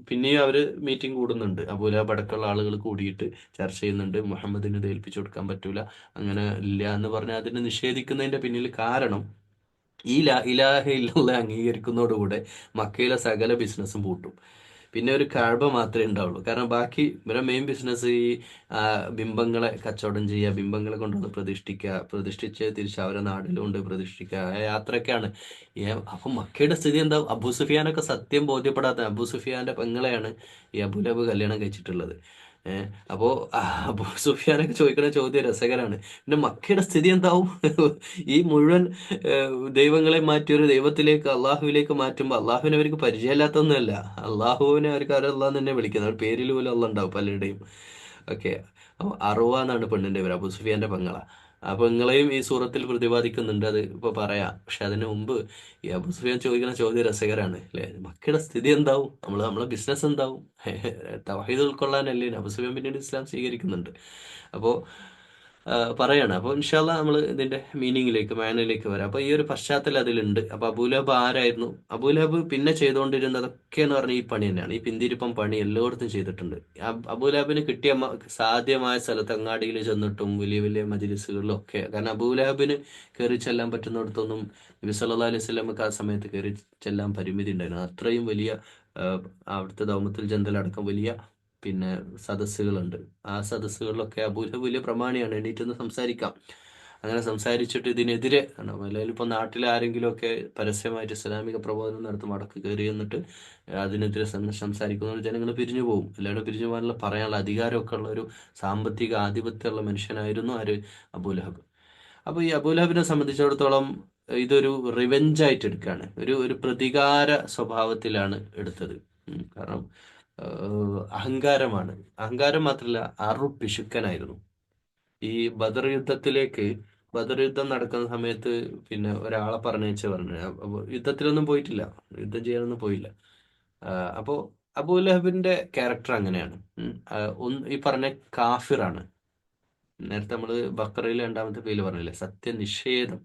പിന്നെയും അവർ മീറ്റിംഗ് കൂടുന്നുണ്ട്. അബൂലഹബ് അടക്കമുള്ള ആളുകൾ കൂടിയിട്ട് ചർച്ച ചെയ്യുന്നുണ്ട്. മുഹമ്മദിന് ഇത് ഏൽപ്പിച്ചു കൊടുക്കാൻ പറ്റൂല, അങ്ങനെ ഇല്ല എന്ന് പറഞ്ഞാൽ അതിനെ നിഷേധിക്കുന്നതിന്റെ പിന്നിൽ കാരണം ഈ ഇലാഹ ഇല്ലല്ലാഹ് അംഗീകരിക്കുന്നതോടുകൂടെ മക്കയിലെ സകല ബിസിനസ്സും പൂട്ടും. പിന്നെ ഒരു കഅബ മാത്രമേ ഉണ്ടാവുള്ളൂ. കാരണം ബാക്കി ഇവരുടെ മെയിൻ ബിസിനസ് ഈ ബിംബങ്ങളെ കച്ചവടം ചെയ്യുക, ബിംബങ്ങളെ കൊണ്ടുവന്ന് പ്രതിഷ്ഠിച്ച് തിരിച്ച് അവരെ നാട്ടിലും കൊണ്ട് പ്രതിഷ്ഠിക്കുക, ആ യാത്രയൊക്കെയാണ്. അപ്പം മക്കയുടെ സ്ഥിതി എന്താ? അബൂ സുഫിയാനൊക്കെ സത്യം ബോധ്യപ്പെടാത്ത, അബൂ സുഫിയാന്റെ പെങ്ങളെയാണ് ഈ അബൂലഹബ് കല്യാണം കഴിച്ചിട്ടുള്ളത്. അപ്പോ അബൂ സുഫിയാനൊക്കെ ചോദിക്കുന്ന ചോദ്യം രസകരമാണ്. പിന്നെ മക്കയുടെ സ്ഥിതി എന്താവും? ഈ മുഴുവൻ ദൈവങ്ങളെ മാറ്റി ഒരു ദൈവത്തിലേക്ക്, അള്ളാഹുവിലേക്ക് മാറ്റുമ്പോൾ അള്ളാഹുവിനെ അവർക്ക് പരിചയമില്ലാത്തൊന്നുമല്ല. അള്ളാഹുവിനെ അവർക്ക് അല്ലാന്ന് തന്നെ വിളിക്കുന്നത്. അവർ പേരിൽ പോലും അള്ള ഉണ്ടാവും പലരുടെയും. ഓക്കെ, അപ്പോൾ അറുവ എന്നാണ് പെണ്ണിന്റെ പേര്, അബൂ സുഫിയാന്റെ പെങ്ങളാ. ആ പെങ്ങളെയും ഈ സൂറത്തിൽ പ്രതിപാദിക്കുന്നുണ്ട്, അത് ഇപ്പൊ പറയാം. പക്ഷെ അതിനു മുമ്പ് ഈ അബൂ സുഫിയാൻ ചോദിക്കുന്ന ചോദ്യം രസകരാണ് അല്ലെ, മക്കയുടെ സ്ഥിതി എന്താവും, നമ്മളെ ബിസിനസ് എന്താവും? തൗഹീദ് ഉൾക്കൊള്ളാനല്ലേ? അബൂ സുഫിയാൻ പിന്നീട് ഇസ്ലാം സ്വീകരിക്കുന്നുണ്ട്. അപ്പോൾ പറയാണ്. അപ്പോൾ ഇൻഷാല്ലാ നമ്മൾ ഇതിന്റെ മീനിങ്ങിലേക്ക്, മാനയിലേക്ക് വരാം. അപ്പോൾ ഈ ഒരു പശ്ചാത്തലം അതിലുണ്ട്. അപ്പോൾ അബൂലഹബ് ആരായിരുന്നു? അബൂലഹബ് പിന്നെ ചെയ്തുകൊണ്ടിരുന്നതൊക്കെ എന്ന് പറഞ്ഞാൽ ഈ പണി തന്നെയാണ്. ഈ പിന്തിരിപ്പം പണി എല്ലായിടത്തും ചെയ്തിട്ടുണ്ട്. അബൂലഹബിന് കിട്ടിയ സാധ്യമായ സ്ഥലത്ത് അങ്ങാടിയിൽ ചെന്നിട്ടും വലിയ വലിയ മജ്ലിസുകളിലും ഒക്കെ. കാരണം അബൂലഹബിന് കയറി ചെല്ലാൻ പറ്റുന്നിടത്തൊന്നും നബി സല്ലല്ലാഹു അലൈഹി വസല്ലമക്ക് ആ സമയത്ത് കയറി ചെല്ലാൻ പരിമിതി ഉണ്ടായിരുന്നു. അത്രയും വലിയ അവിടുത്തെ ദൗമത്തുൽ ജന്തൽ അടക്കം വലിയ പിന്നെ സദസ്സുകളുണ്ട്. ആ സദസ്സുകളിലൊക്കെ അബൂലഹബ് വലിയ പ്രമാണിയാണ്, എണീറ്റൊന്ന് സംസാരിക്കാം. അങ്ങനെ സംസാരിച്ചിട്ട് ഇതിനെതിരെ അല്ലെങ്കിൽ ഇപ്പോൾ നാട്ടിൽ ആരെങ്കിലുമൊക്കെ പരസ്യമായിട്ട് ഇസ്ലാമിക പ്രബോധനം നടത്തും, അടക്ക് കയറി എന്നിട്ട് അതിനെതിരെ സംസാരിക്കുന്ന ജനങ്ങൾ പിരിഞ്ഞു പോകും. എല്ലാവരും പിരിഞ്ഞു പോകാനുള്ള പറയാനുള്ള അധികാരമൊക്കെ ഉള്ള ഒരു സാമ്പത്തിക ആധിപത്യമുള്ള മനുഷ്യനായിരുന്നു ആര്? അബൂലഹബ്. അപ്പോൾ ഈ അബൂലഹബിനെ സംബന്ധിച്ചിടത്തോളം ഇതൊരു റിവെഞ്ച് ആയിട്ട് എടുക്കുകയാണ്, ഒരു പ്രതികാര സ്വഭാവത്തിലാണ് എടുത്തത്. കാരണം അഹങ്കാരമാണ്. അഹങ്കാരം മാത്രമല്ല, പിശുക്കനായിരുന്നു. ഈ ബദർ യുദ്ധത്തിലേക്ക് ബദർ യുദ്ധം നടക്കുന്ന സമയത്ത് പിന്നെ ഒരാളെ പറഞ്ഞു അപ്പൊ യുദ്ധത്തിലൊന്നും പോയിട്ടില്ല, യുദ്ധം ചെയ്യാനൊന്നും പോയില്ല. അപ്പോ അബൂലഹബിന്റെ ക്യാരക്ടർ അങ്ങനെയാണ്. ഈ പറഞ്ഞ കാഫിറാണ്. നേരത്തെ നമ്മള് ബക്കറയിൽ രണ്ടാമത്തെ പേര് പറഞ്ഞില്ലേ, സത്യനിഷേധം.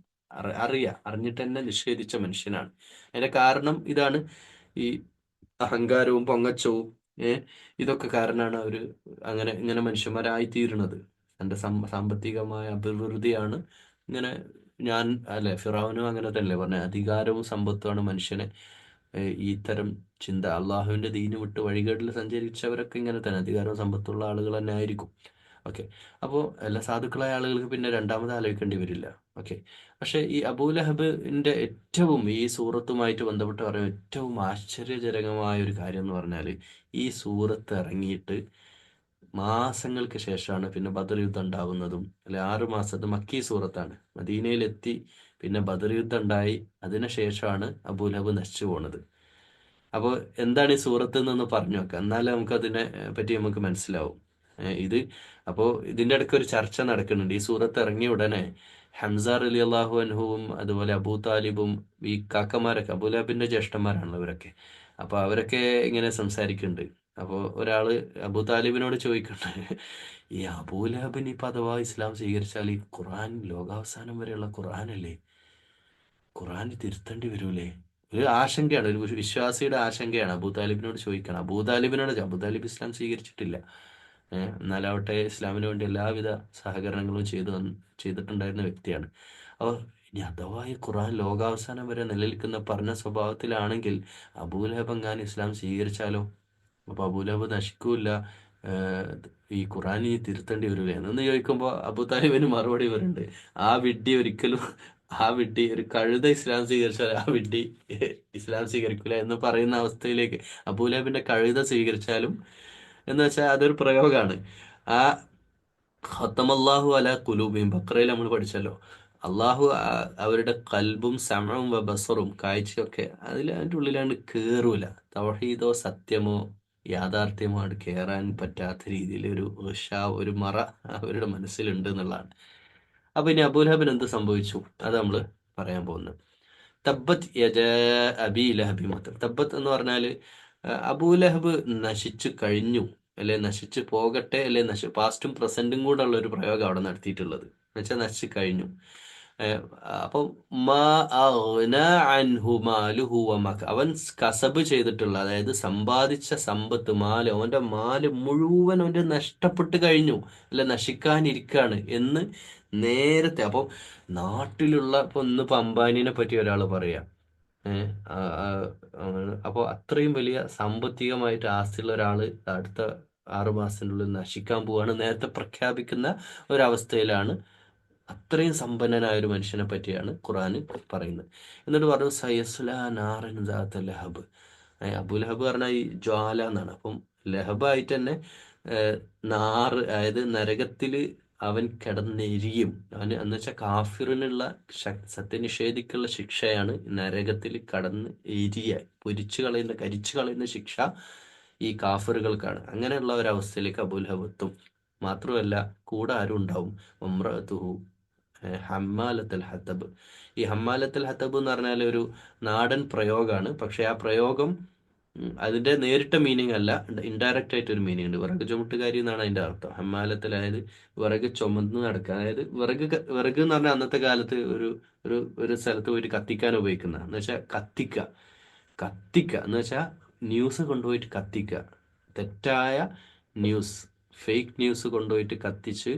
അറിഞ്ഞിട്ട് തന്നെ നിഷേധിച്ച മനുഷ്യനാണ്. അതിന്റെ കാരണം ഇതാണ്, ഈ അഹങ്കാരവും പൊങ്ങച്ചവും ഇതൊക്കെ കാരണമാണ് അവര് ഇങ്ങനെ മനുഷ്യന്മാരായി തീരുന്നത്. തന്റെ സാമ്പത്തികമായ അഭിവൃദ്ധിയാണ് ഇങ്ങനെ. ഞാൻ അല്ലെ, ഫിറൗനും അങ്ങനെ തന്നെ പറഞ്ഞ അധികാരവും സമ്പത്തുമാണ് മനുഷ്യനെ ഈ തരം ചിന്ത, അള്ളാഹുവിന്റെ ദീന് വിട്ട് വഴികേടിൽ സഞ്ചരിച്ചവരൊക്കെ ഇങ്ങനെ തന്നെ അധികാരവും സമ്പത്തുള്ള ആളുകൾ തന്നെ ആയിരിക്കും. ഓക്കെ. അപ്പോൾ എല്ലാ സാധുക്കളായ ആളുകൾക്ക് പിന്നെ രണ്ടാമത് ആലോചിക്കേണ്ടി വരില്ല. ഓക്കെ. പക്ഷെ ഈ അബൂലഹബിന്റെ ഏറ്റവും ഈ സൂറത്തുമായിട്ട് ബന്ധപ്പെട്ട് പറയുന്ന ഏറ്റവും ആശ്ചര്യജനകമായ ഒരു കാര്യം എന്ന് പറഞ്ഞാൽ, ഈ സൂറത്ത് ഇറങ്ങിയിട്ട് മാസങ്ങൾക്ക് ശേഷമാണ് പിന്നെ ബദർ യുദ്ധം ഉണ്ടാവുന്നതും. അല്ലെ, 6 മാസത്തെ മക്കി സൂറത്താണ്. മദീനയിലെത്തി, പിന്നെ ബദർ യുദ്ധം ഉണ്ടായി, അതിനുശേഷമാണ് അബൂലഹബ് നശിച്ചു പോണത്. അപ്പോൾ എന്താണ് ഈ സൂറത്ത് എന്നൊന്ന് പറഞ്ഞു നോക്കാം, എന്നാലേ നമുക്ക് അതിനെ പറ്റി നമുക്ക് മനസ്സിലാവും. ഇത് അപ്പോൾ ഇതിന്റെ ഇടയ്ക്ക് ഒരു ചർച്ച നടക്കുന്നുണ്ട്. ഈ സൂറത്ത് ഇറങ്ങിയ ഉടനെ ഹംസ അലി അള്ളാഹു അൻഹുവും അതുപോലെ അബൂ താലിബും ഈ കാക്കമാരൊക്കെ അബൂലഹബിന്റെ ജ്യേഷ്ഠന്മാരാണല്ലോ ഇവരൊക്കെ. അപ്പൊ അവരൊക്കെ ഇങ്ങനെ സംസാരിക്കുന്നുണ്ട്. അപ്പോൾ ഒരാള് അബൂ താലിബിനോട് ചോദിക്കുന്നുണ്ട്, ഈ അബൂലഹബിന് ഇപ്പൊ അഥവാ ഇസ്ലാം സ്വീകരിച്ചാൽ ഈ ഖുർആൻ ലോകാവസാനം വരെയുള്ള ഖുർആനല്ലേ, ഖുർആൻ തിരുത്തേണ്ടി വരൂലേ? ഒരു ആശങ്കയാണ്, ഒരു വിശ്വാസിയുടെ ആശങ്കയാണ്. അബൂതാലിബിനോട് ചോദിക്കണം. അബൂതാലിബ് ഇസ്ലാം സ്വീകരിച്ചിട്ടില്ല. എന്നാലാവട്ടെ ഇസ്ലാമിന് വേണ്ടി എല്ലാവിധ സഹകരണങ്ങളും ചെയ്തിട്ടുണ്ടായിരുന്ന വ്യക്തിയാണ്. അപ്പോൾ ഇനി അഥവാ ഈ ഖുർആൻ ലോകാവസാനം വരെ നിലനിൽക്കുന്ന പറഞ്ഞ സ്വഭാവത്തിലാണെങ്കിൽ അബൂലഹബ് എങ്ങാനും ഇസ്ലാം സ്വീകരിച്ചാലോ? അപ്പൊ അബൂലഹബ് നശിക്കൂല, ഈ ഖുർആൻ ഇനി തിരുത്തേണ്ടി വരില്ലേ എന്ന് ചോദിക്കുമ്പോൾ അബൂതാലിബിന് മറുപടി വരുന്നുണ്ട്, ആ വിഡ്ഢി ഒരിക്കലും, ആ വിഡ്ഢി ഒരു കഴുത ഇസ്ലാം സ്വീകരിച്ചാൽ ആ വിഡ്ഢി ഇസ്ലാം സ്വീകരിക്കില്ല എന്ന് പറയുന്ന അവസ്ഥയിലേക്ക് അബൂലഹബിന്റെ കഴുത സ്വീകരിച്ചാലും, എന്ന് വെച്ചാൽ അതൊരു പ്രയോഗമാണ്. ആ ഖത്തമല്ലാഹു അല കുലൂബിഹിം, ബഖറയിൽ നമ്മൾ പഠിച്ചല്ലോ, അള്ളാഹു അവരുടെ കൽബും സമവും ബസറും കാഴ്ചയൊക്കെ അതിൻ്റെ ഉള്ളിലാണ്ട് കേറൂല. തൗഹീദോ സത്യമോ യാഥാർത്ഥ്യമോ ആണ് കേറാൻ പറ്റാത്ത രീതിയിൽ ഒരു മറ അവരുടെ മനസ്സിലുണ്ട് എന്നുള്ളതാണ്. അപ്പൊ ഇനി അബൂലഹബിന് എന്ത് സംഭവിച്ചു, അത് നമ്മൾ പറയാൻ പോകുന്നത്. തബ്ബത്ത് യദാ അബീ ലഹബി മാത്രം. തബ്ബത്ത് എന്ന് പറഞ്ഞാൽ അബൂലഹബ് നശിച്ചു കഴിഞ്ഞു, അല്ലെ നശിച്ചു പോകട്ടെ, അല്ലെ പാസ്റ്റും പ്രസന്റും കൂടെ ഉള്ള ഒരു പ്രയോഗം അവിടെ നടത്തിയിട്ടുള്ളത്. എന്നുവെച്ചാൽ നശിച്ചു കഴിഞ്ഞു. അപ്പം മാ അഗ്നാ അൻഹു മാലുഹു വമക, അവൻ കസബ് ചെയ്തിട്ടുള്ള, അതായത് സമ്പാദിച്ച സമ്പത്ത്, അവന്റെ മാല് മുഴുവൻ അവന്റെ നഷ്ടപ്പെട്ട് കഴിഞ്ഞു, അല്ലെ നശിക്കാനിരിക്കാണ് എന്ന് നേരത്തെ. അപ്പം നാട്ടിലുള്ള ഇപ്പൊ ഇന്നിപ്പോ അംബാനിനെ പറ്റി ഒരാൾ പറയാം. ഏഹ് അപ്പോൾ അത്രയും വലിയ സാമ്പത്തികമായിട്ട് ആസ്തിയുള്ള ഒരാള് അടുത്ത 6 മാസത്തിനുള്ളിൽ നശിക്കാൻ പോവാണ് നേരത്തെ പ്രഖ്യാപിക്കുന്ന ഒരവസ്ഥയിലാണ്. അത്രയും സമ്പന്നനായ ഒരു മനുഷ്യനെ പറ്റിയാണ് ഖുർആൻ പറയുന്നത്. എന്നിട്ട് പറഞ്ഞു സയസ്ലാ നാറൻ ദാത്ത ലഹബ്. അബുലഹബ് പറഞ്ഞാൽ ഈ ജ്വാല എന്നാണ്. അപ്പം ലഹബായിട്ട് തന്നെ നാറ്, അതായത് നരകത്തില് അവൻ കിടന്നെരിയും. അവന് എന്ന് വെച്ചാൽ കാഫിറിനുള്ള സത്യനിഷേധിക്കുള്ള ശിക്ഷയാണ് നരകത്തിൽ കടന്ന് കരിച്ചു കളയുന്ന ശിക്ഷ ഈ കാഫിറുകൾക്കാണ്. അങ്ങനെയുള്ള ഒരവസ്ഥയിലേക്ക് അബൂലഹബ് എത്തും. മാത്രമല്ല കൂടെ ആരും ഉണ്ടാവും, ഉംറഅതുഹു ഹമ്മാലത്തുൽ ഹത്തബ്. ഈ ഹമ്മാലത്തുൽ ഹത്തബ് എന്ന് പറഞ്ഞാൽ ഒരു നാടൻ പ്രയോഗമാണ്. പക്ഷെ ആ പ്രയോഗം അതിന്റെ നേരിട്ട മീനിങ് അല്ല, ഇൻഡയറക്റ്റ് ആയിട്ട് ഒരു മീനിങ് ഉണ്ട്. വിറക് ചുമട്ടുകാരി എന്നാണ് അതിന്റെ അർത്ഥം. ഹമ്മാലത്തിൽ, അതായത് വിറക് ചുമന്ന് നടക്കുക. അതായത് വിറക് എന്ന് പറഞ്ഞാൽ അന്നത്തെ കാലത്ത് ഒരു ഒരു ഒരു സ്ഥലത്ത് പോയിട്ട് കത്തിക്കാൻ ഉപയോഗിക്കുന്ന, എന്ന് വെച്ചാൽ കത്തിക്കുക എന്ന് വെച്ചാൽ ന്യൂസ് കൊണ്ടുപോയിട്ട് കത്തിക്കുക, തെറ്റായ ന്യൂസ്, ഫേക്ക് ന്യൂസ് കൊണ്ടുപോയിട്ട് കത്തിച്ച്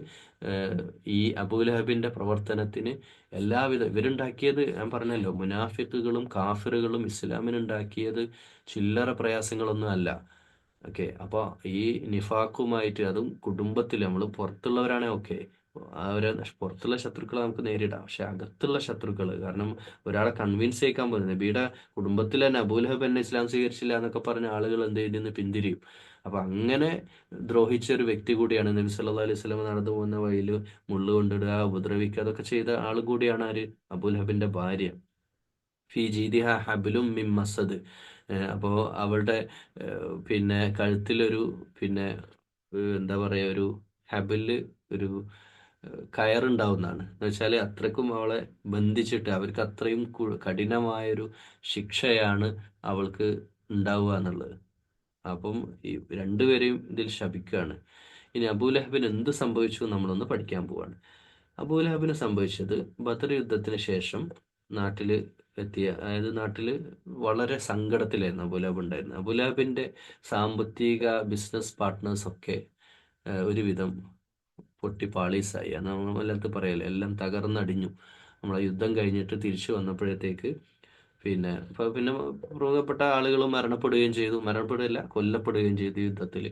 ഈ അബൂലഹബിന്റെ പ്രവർത്തനത്തിന് എല്ലാവിധ, ഇവരുണ്ടാക്കിയത് ഞാൻ പറഞ്ഞല്ലോ, മുനാഫിക്കുകളും കാഫിറുകളും ഇസ്ലാമിനുണ്ടാക്കിയത് ചില്ലറ പ്രയാസങ്ങളൊന്നും അല്ല. ഓക്കെ. അപ്പോൾ ഈ നിഫാഖുമായിട്ട്, അതും കുടുംബത്തിൽ, നമ്മൾ പുറത്തുള്ളവരാണെ ഓക്കെ, അവരെ പുറത്തുള്ള ശത്രുക്കളെ നമുക്ക് നേരിടാം. പക്ഷെ അകത്തുള്ള ശത്രുക്കൾ, കാരണം ഒരാളെ കൺവിൻസ് ചെയ്യിക്കാൻ പോകുന്നത്, നബിയുടെ കുടുംബത്തിൽ തന്നെ അബൂലഹബ് എന്നെ ഇസ്ലാം സ്വീകരിച്ചില്ല എന്നൊക്കെ പറഞ്ഞ ആളുകൾ എന്ത് ചെയ്തെന്ന് പിന്തിരിയും. അപ്പൊ അങ്ങനെ ദ്രോഹിച്ച ഒരു വ്യക്തി കൂടിയാണ് നബി സല്ലല്ലാഹു അലൈഹി വസല്ലം. നടന്നു പോകുന്ന വഴിയിൽ മുള്ളു കൊണ്ടിടുക, ഉപദ്രവിക്കുക, അതൊക്കെ ചെയ്ത ആൾ കൂടിയാണ് ആര്, അബൂലഹബിന്റെ ഭാര്യ. ഫി ജീദിഹ ഹബ്ലും മിൻ മസദ്. അപ്പോ അവളുടെ പിന്നെ കഴുത്തിലൊരു, പിന്നെ എന്താ പറയാ, ഒരു ഹബില്, ഒരു കയറുണ്ടാവുന്നതാണ്. എന്ന് വെച്ചാൽ അത്രക്കും അവളെ ബന്ധിച്ചിട്ട് അവർക്ക് അത്രയും കഠിനമായൊരു ശിക്ഷയാണ് അവൾക്ക് ഉണ്ടാവുക എന്നുള്ളത്. അപ്പം ഈ രണ്ടുപേരെയും ഇതിൽ ശപിക്കുകയാണ്. ഇനി അബൂലഹബിന് എന്ത് സംഭവിച്ചു നമ്മളൊന്ന് പഠിക്കാൻ പോവാണ്. അബൂലഹബിന് സംഭവിച്ചത് ബദർ യുദ്ധത്തിന് ശേഷം നാട്ടിൽ എത്തിയ, അതായത് നാട്ടിൽ വളരെ സങ്കടത്തിലായിരുന്നു അബൂലഹബ് ഉണ്ടായിരുന്നത്. അബൂലഹബിന്റെ സാമ്പത്തിക ബിസിനസ് പാർട്ട്നേഴ്സ് ഒക്കെ ഒരുവിധം പൊട്ടി പാളീസായി. അന്ന് നമ്മളെല്ലാത്ത പറയല്ലേ, എല്ലാം തകർന്നടിഞ്ഞു. നമ്മളെ യുദ്ധം കഴിഞ്ഞിട്ട് തിരിച്ചു വന്നപ്പോഴത്തേക്ക് പിന്നെ മൃഗപ്പെട്ട ആളുകൾ മരണപ്പെടുകയും ചെയ്തു. മരണപ്പെടുകയല്ല, കൊല്ലപ്പെടുകയും ചെയ്തു യുദ്ധത്തിൽ.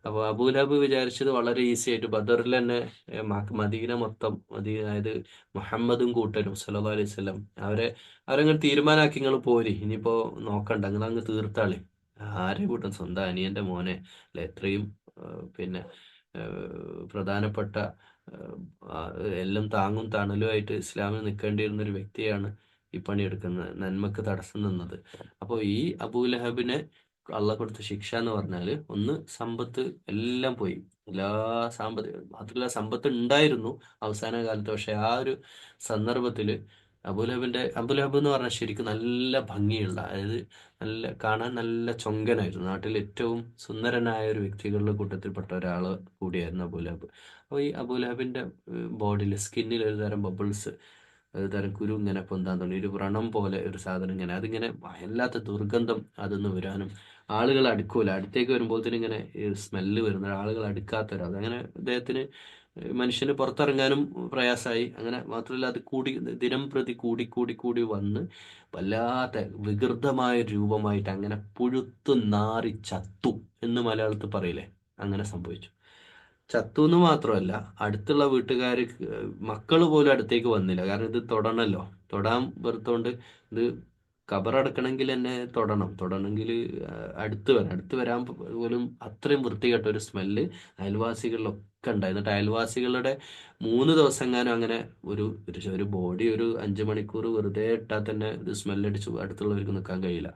അപ്പോൾ അബൂലഹബ് വിചാരിച്ചത് വളരെ ഈസി ആയിട്ട് ബദറിൽ തന്നെ മദീന മൊത്തം അതായത് മുഹമ്മദും കൂട്ടരും സല്ലല്ലാഹു അലൈഹി വസല്ലം അവരങ്ങനെ തീരുമാനാക്കി, നിങ്ങൾ പോരി, ഇനിയിപ്പോ നോക്കണ്ട, നിങ്ങൾ അങ്ങ് തീർത്താളി. ആരെ കൂട്ടം, സ്വന്തം അനിയന്റെ മോനെ അല്ലെ, എത്രയും പിന്നെ പ്രധാനപ്പെട്ട ആ, എല്ലാം താങ്ങും തണലുമായിട്ട് ഇസ്ലാമിൽ നിൽക്കേണ്ടിയിരുന്ന ഒരു വ്യക്തിയാണ് ഈ പണിയെടുക്കുന്നത്, നന്മക്ക് തടസ്സം നിന്നത്. അപ്പോൾ ഈ അബൂലഹബിനെ അള്ളാഹ് കൊടുത്ത ശിക്ഷ എന്ന് പറഞ്ഞാൽ, ഒന്ന് സമ്പത്ത് എല്ലാം പോയി. എല്ലാ മാത്രമല്ല സമ്പത്ത് ഉണ്ടായിരുന്നു അവസാന കാലത്ത്. പക്ഷെ ആ ഒരു സന്ദർഭത്തിൽ അബൂലഹബ് എന്ന് പറഞ്ഞാൽ ശരിക്കും നല്ല ഭംഗിയുള്ള, അതായത് കാണാൻ നല്ല ചൊങ്കനായിരുന്നു. നാട്ടിൽ ഏറ്റവും സുന്ദരനായ ഒരു വ്യക്തികളുടെ കൂട്ടത്തിൽപ്പെട്ട ഒരാൾ കൂടിയായിരുന്നു അബൂലഹബ്. അപ്പോൾ ഈ അബൂലഹബിന്റെ ബോഡിയിൽ, സ്കിന്നിൽ ഒരു തരം ബബിൾസ്, ഒരു തരം കുരു ഇങ്ങനെ പൊന്താൻ തുടങ്ങി. ഒരു വ്രണം പോലെ ഒരു സാധനം ഇങ്ങനെ, അതിങ്ങനെ വല്ലാത്ത ദുർഗന്ധം അതൊന്ന് വരാനും, ആളുകൾ അടുക്കൂല, അടുത്തേക്ക് വരുമ്പോഴത്തേനും ഇങ്ങനെ സ്മെല്ല് വരുന്ന, ആളുകൾ അടുക്കാത്തൊരാൾ. അങ്ങനെ അദ്ദേഹത്തിന് മനുഷ്യന് പുറത്തിറങ്ങാനും പ്രയാസമായി. അങ്ങനെ മാത്രമല്ല, അത് കൂടി ദിനം പ്രതി കൂടി കൂടി കൂടി വന്ന് വല്ലാത്ത വികൃതമായ രൂപമായിട്ട് അങ്ങനെ പുഴുത്തു നാറി ചത്തു എന്ന് മലയാളത്തിൽ പറയില്ലേ, അങ്ങനെ സംഭവിച്ചു. ചത്തു എന്ന് മാത്രമല്ല, അടുത്തുള്ള വീട്ടുകാർ, മക്കള് പോലും അടുത്തേക്ക് വന്നില്ല. കാരണം ഇത് തൊടണല്ലോ, തൊടാൻ വെറുത്തോണ്ട്. ഇത് കബറടക്കണമെങ്കിൽ എന്നെ തൊടണമെങ്കിൽ അടുത്ത് വരാൻ പോലും അത്രയും വൃത്തികെട്ട ഒരു സ്മെല്ല് അയൽവാസികളിലൊക്കെ ഉണ്ടായി. എന്നിട്ട് അയൽവാസികളുടെ 3 ദിവസങ്ങാനും അങ്ങനെ ഒരു ബോഡി ഒരു 5 മണിക്കൂർ വെറുതെ ഇട്ടാൽ തന്നെ ഇത് സ്മെല്ലടിച്ച് അടുത്തുള്ളവർക്ക് നിൽക്കാൻ കഴിയില്ല.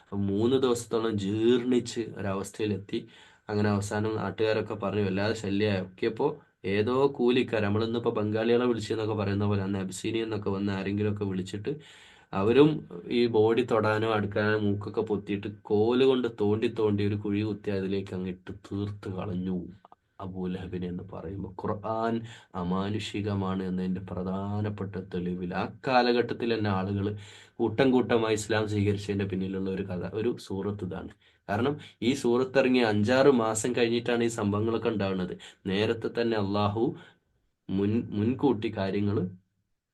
അപ്പം 3 ദിവസത്തോളം ജീർണിച്ച് ഒരവസ്ഥയിലെത്തി. അങ്ങനെ അവസാനം നാട്ടുകാരൊക്കെ പറഞ്ഞു വല്ലാതെ ശല്യമാക്കിയപ്പോൾ ഏതോ കൂലിക്കാർ, നമ്മളിന്നിപ്പോൾ ബംഗാളികളെ വിളിച്ചെന്നൊക്കെ പറയുന്ന പോലെ, അന്ന് അബിസീനിയ എന്നൊക്കെ വന്ന് ആരെങ്കിലും ഒക്കെ വിളിച്ചിട്ട് അവരും ഈ ബോഡി തൊടാനോ അടുക്കാനോ മൂക്കൊക്കെ പൊത്തിയിട്ട് കോല് കൊണ്ട് തോണ്ടി തോണ്ടി ഒരു കുഴി കുത്തി അതിലേക്ക് അങ്ങ് ഇട്ട് തീർത്ത് കളഞ്ഞു അബൂലഹബിനെ എന്ന് പറയുമ്പോൾ ഖുർആൻ അമാനുഷികമാണ് എന്നതിൻ്റെ പ്രധാനപ്പെട്ട തെളിവിൽ ആ കാലഘട്ടത്തിൽ തന്നെ ആളുകൾ കൂട്ടം കൂട്ടമായി ഇസ്ലാം സ്വീകരിച്ചതിൻ്റെ പിന്നിലുള്ള ഒരു കഥ, ഒരു സൂറത്ത് ഇതാണ്. കാരണം ഈ സൂറത്ത് ഇറങ്ങി 5-6 മാസം കഴിഞ്ഞിട്ടാണ് ഈ സംഭവങ്ങളൊക്കെ ഉണ്ടാവുന്നത്. നേരത്തെ തന്നെ അള്ളാഹു മുൻകൂട്ടി കാര്യങ്ങൾ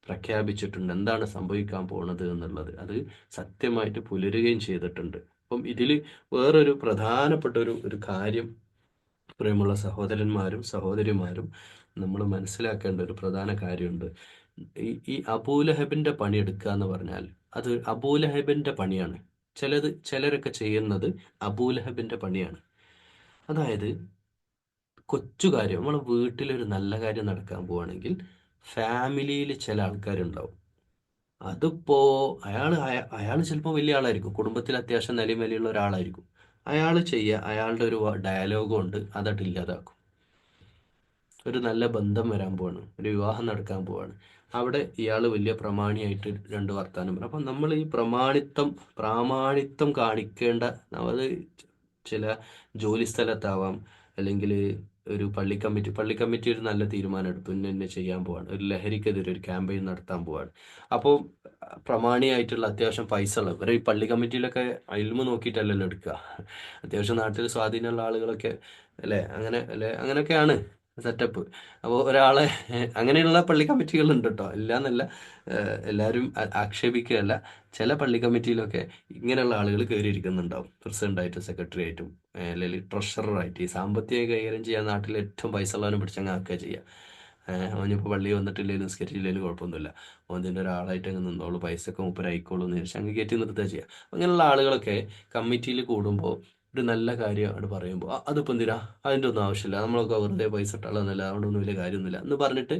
പ്രഖ്യാപിച്ചിട്ടുണ്ട്, എന്താണ് സംഭവിക്കാൻ പോണത് എന്നുള്ളത്. അത് സത്യമായിട്ട് പുലരുകയും ചെയ്തിട്ടുണ്ട്. അപ്പം ഇതിൽ വേറൊരു പ്രധാനപ്പെട്ട ഒരു കാര്യം, പ്രിയമുള്ള സഹോദരന്മാരും സഹോദരിമാരും, നമ്മൾ മനസ്സിലാക്കേണ്ട ഒരു പ്രധാന കാര്യമുണ്ട്. ഈ അബൂലഹബിന്റെ പണി എടുക്കുക എന്ന് പറഞ്ഞാൽ അത് അബൂലഹബിന്റെ പണിയാണ്. ചിലരൊക്കെ ചെയ്യുന്നത് അബൂലഹബിന്റെ പണിയാണ്. അതായത് കൊച്ചു കാര്യം, നമ്മളെ വീട്ടിലൊരു നല്ല കാര്യം നടക്കാൻ പോവുകയാണെങ്കിൽ ഫാമിലിയിൽ ചില ആൾക്കാരുണ്ടാവും. അതിപ്പോ അയാൾ ചിലപ്പോൾ വലിയ ആളായിരിക്കും, കുടുംബത്തിൽ അത്യാവശ്യം നിലയും വിലയുള്ള ഒരാളായിരിക്കും. അയാളുടെ ഒരു ഡയലോഗ് കൊണ്ട് അതട്ട് ഇല്ലാതാക്കും. ഒരു നല്ല ബന്ധം വരാൻ പോവാണ്, ഒരു വിവാഹം നടക്കാൻ പോവാണ്, അവിടെ ഇയാൾ വലിയ പ്രമാണിയായിട്ട് രണ്ട് വർത്താനം പറയും. അപ്പം നമ്മൾ ഈ പ്രാമാണിത്വം കാണിക്കേണ്ട, അത് ചില ജോലി സ്ഥലത്താവാം, അല്ലെങ്കിൽ ഒരു പള്ളി കമ്മിറ്റി ഒരു നല്ല തീരുമാനം എടുത്തു, ഇന്നെ ചെയ്യാൻ പോവാണ്, ഒരു ലഹരിക്കെതിരെ ഒരു ക്യാമ്പയിൻ നടത്താൻ പോവാണ്. അപ്പോൾ പ്രമാണിയായിട്ടുള്ള അത്യാവശ്യം പൈസ ഉള്ള ഇവരെ ഈ പള്ളി കമ്മിറ്റിയിലൊക്കെ അയിൽമ നോക്കിയിട്ടല്ലല്ലോ എടുക്കുക. അത്യാവശ്യം നാട്ടിൽ സ്വാധീനമുള്ള ആളുകളൊക്കെ അല്ലേ, അങ്ങനെയൊക്കെയാണ് സെറ്റപ്പ്. അപ്പോൾ ഒരാളെ അങ്ങനെയുള്ള പള്ളി കമ്മിറ്റികളുണ്ട് കേട്ടോ, ഇല്ലാന്നല്ല, എല്ലാവരും ആക്ഷേപിക്കുകയല്ല. ചില പള്ളി കമ്മിറ്റിയിലൊക്കെ ഇങ്ങനെയുള്ള ആളുകൾ കയറിയിരിക്കുന്നുണ്ടാവും, പ്രസിഡന്റായിട്ടും സെക്രട്ടറി ആയിട്ടും അല്ലെങ്കിൽ ട്രഷററായിട്ട്. ഈ സാമ്പത്തിക കൈകാര്യം ചെയ്യാൻ നാട്ടിൽ ഏറ്റവും പൈസ ഉള്ളവനെ പിടിച്ചങ്ങ് ആക്കുക ചെയ്യുക. അവനിപ്പോൾ പള്ളി വന്നിട്ടില്ലെങ്കിലും നിസ്കരിച്ചില്ലെങ്കിലും കുഴപ്പമൊന്നുമില്ല, ഓതിൻ്റെ ഒരാളായിട്ട് അങ്ങ് നിന്നോളൂ, പൈസ ഒക്കെ മൂപ്പരായിക്കോളൂ എന്ന് വിചാരിച്ച് അങ്ങ് കയറ്റി നിർത്തുക ചെയ്യുക. അങ്ങനെയുള്ള ആളുകളൊക്കെ കമ്മിറ്റിയിൽ കൂടുമ്പോൾ ഒരു നല്ല കാര്യം അവിടെ പറയുമ്പോൾ അതിപ്പോൾ എന്തിനാ, അതിൻ്റെ ഒന്നും ആവശ്യമില്ല, നമ്മളൊക്കെ വെറുതെ പൈസ ഇട്ടാളൊന്നുമില്ല, അതുകൊണ്ടൊന്നും വലിയ കാര്യമൊന്നുമില്ല എന്ന് പറഞ്ഞിട്ട്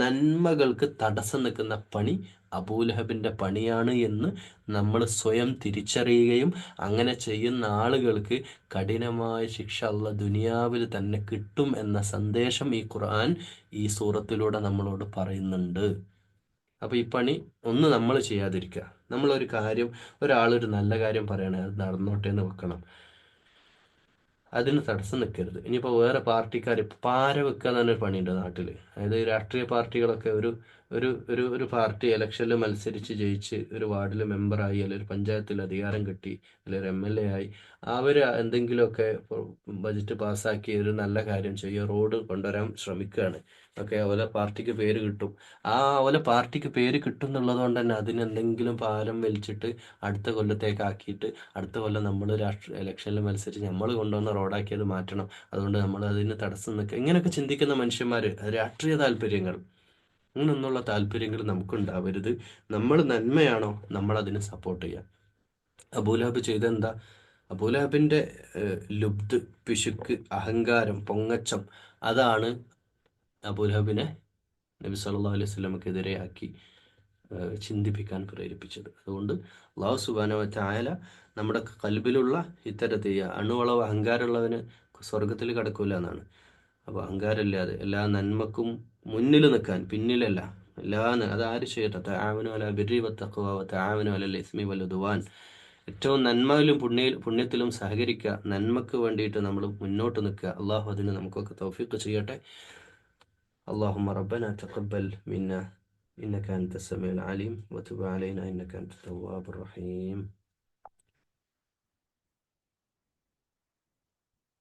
നന്മകൾക്ക് തടസ്സം നിൽക്കുന്ന പണി അബൂലഹബിൻ്റെ പണിയാണ് എന്ന് നമ്മൾ സ്വയം തിരിച്ചറിയുകയും അങ്ങനെ ചെയ്യുന്ന ആളുകൾക്ക് കഠിനമായ ശിക്ഷ അല്ലാഹ് ദുനിയാവിൽ തന്നെ കിട്ടും എന്ന സന്ദേശം ഈ ഖുർആൻ ഈ സൂറത്തിലൂടെ നമ്മളോട് പറയുന്നുണ്ട്. അപ്പോൾ ഈ പണി ഒന്ന് നമ്മൾ ചെയ്യാതിരിക്കുക. നമ്മളൊരു കാര്യം, ഒരാളൊരു നല്ല കാര്യം പറയണേ, അത് നടന്നോട്ടെ എന്ന് വെക്കണം, അതിന് തടസ്സം നിൽക്കരുത്. ഇനിയിപ്പോൾ വേറെ പാർട്ടിക്കാർ പാര വെക്കുക എന്ന് പറഞ്ഞൊരു പണിയുണ്ട് നാട്ടിൽ. അതായത് രാഷ്ട്രീയ പാർട്ടികളൊക്കെ ഒരു ഒരു ഒരു ഒരു പാർട്ടി ഇലക്ഷനിൽ മത്സരിച്ച് ജയിച്ച് ഒരു വാർഡിൽ മെമ്പറായി, അല്ലെങ്കിൽ ഒരു പഞ്ചായത്തിൽ അധികാരം കിട്ടി, അല്ലെങ്കിൽ ഒരു MLA ആയി, അവർ എന്തെങ്കിലുമൊക്കെ ബജറ്റ് പാസ്സാക്കി ഒരു നല്ല കാര്യം ചെയ്യുക, റോഡ് കൊണ്ടുവരാൻ ശ്രമിക്കുകയാണ്, ഓക്കെ, അതുപോലെ പാർട്ടിക്ക് പേര് കിട്ടും. അതുപോലെ പാർട്ടിക്ക് പേര് കിട്ടും എന്നുള്ളത് കൊണ്ട് തന്നെ അതിനെന്തെങ്കിലും പാലം വലിച്ചിട്ട് അടുത്ത കൊല്ലത്തേക്ക് ആക്കിയിട്ട് അടുത്ത കൊല്ലം നമ്മൾ രാഷ്ട്രീയ ഇലക്ഷനിൽ മത്സരിച്ച് നമ്മൾ കൊണ്ടുവന്ന റോഡാക്കി അത് മാറ്റണം, അതുകൊണ്ട് നമ്മൾ അതിന് തടസ്സം നിൽക്കുക, ഇങ്ങനെയൊക്കെ ചിന്തിക്കുന്ന മനുഷ്യന്മാർ, രാഷ്ട്രീയ താല്പര്യങ്ങൾ, അങ്ങനെയൊന്നുള്ള താല്പര്യങ്ങൾ നമുക്കുണ്ടാവരുത്. നമ്മൾ നന്മയാണോ നമ്മൾ അതിന് സപ്പോർട്ട് ചെയ്യാം. അബൂലഹബ് ചെയ്ത എന്താ? അബൂലഹബിൻ്റെ ലുബ്ധ്, പിശുക്ക്, അഹങ്കാരം, പൊങ്ങച്ചം, അതാണ് അബൂലഹബിനെ നബി സല്ലല്ലാഹു അലൈഹി വസല്ലമക്കെതിരെ ആക്കി ചിന്തിപ്പിക്കാൻ പ്രേരിപ്പിച്ചത്. അതുകൊണ്ട് അല്ലാഹു സുബ്ഹാനഹു വ തആല നമ്മുടെ കൽബിലുള്ള ഇത്തരത്തിൽ അണുവളവ് അഹങ്കാരമുള്ളവന് സ്വർഗത്തിൽ കടക്കൂല എന്നാണ്. അപ്പോൾ അഹങ്കാരമില്ലാതെ എല്ലാ നന്മക്കും മുന്നിൽ നിൽക്കാൻ, പിന്നിലല്ല, അതാര് ചെയ്യട്ടെ, തആവനു അലാ ബിർരി വത്തഖ്വ വ തആവനു അലൽ ഇസ്മി വൽ ഉദ്വാൻ, ഏറ്റവും നന്മയിലും പുണ്യത്തിലും സഹകരിക്കുക, നന്മക്ക് വേണ്ടിയിട്ട് നമ്മൾ മുന്നോട്ട് നിൽക്കുക. അള്ളാഹു അതിന് നമുക്കൊക്കെ തൗഫീഖ് ചെയ്യട്ടെ. اللهم ربنا تقبل منا إنك أنت السميع العليم وتب علينا إنك أنت التواب الرحيم.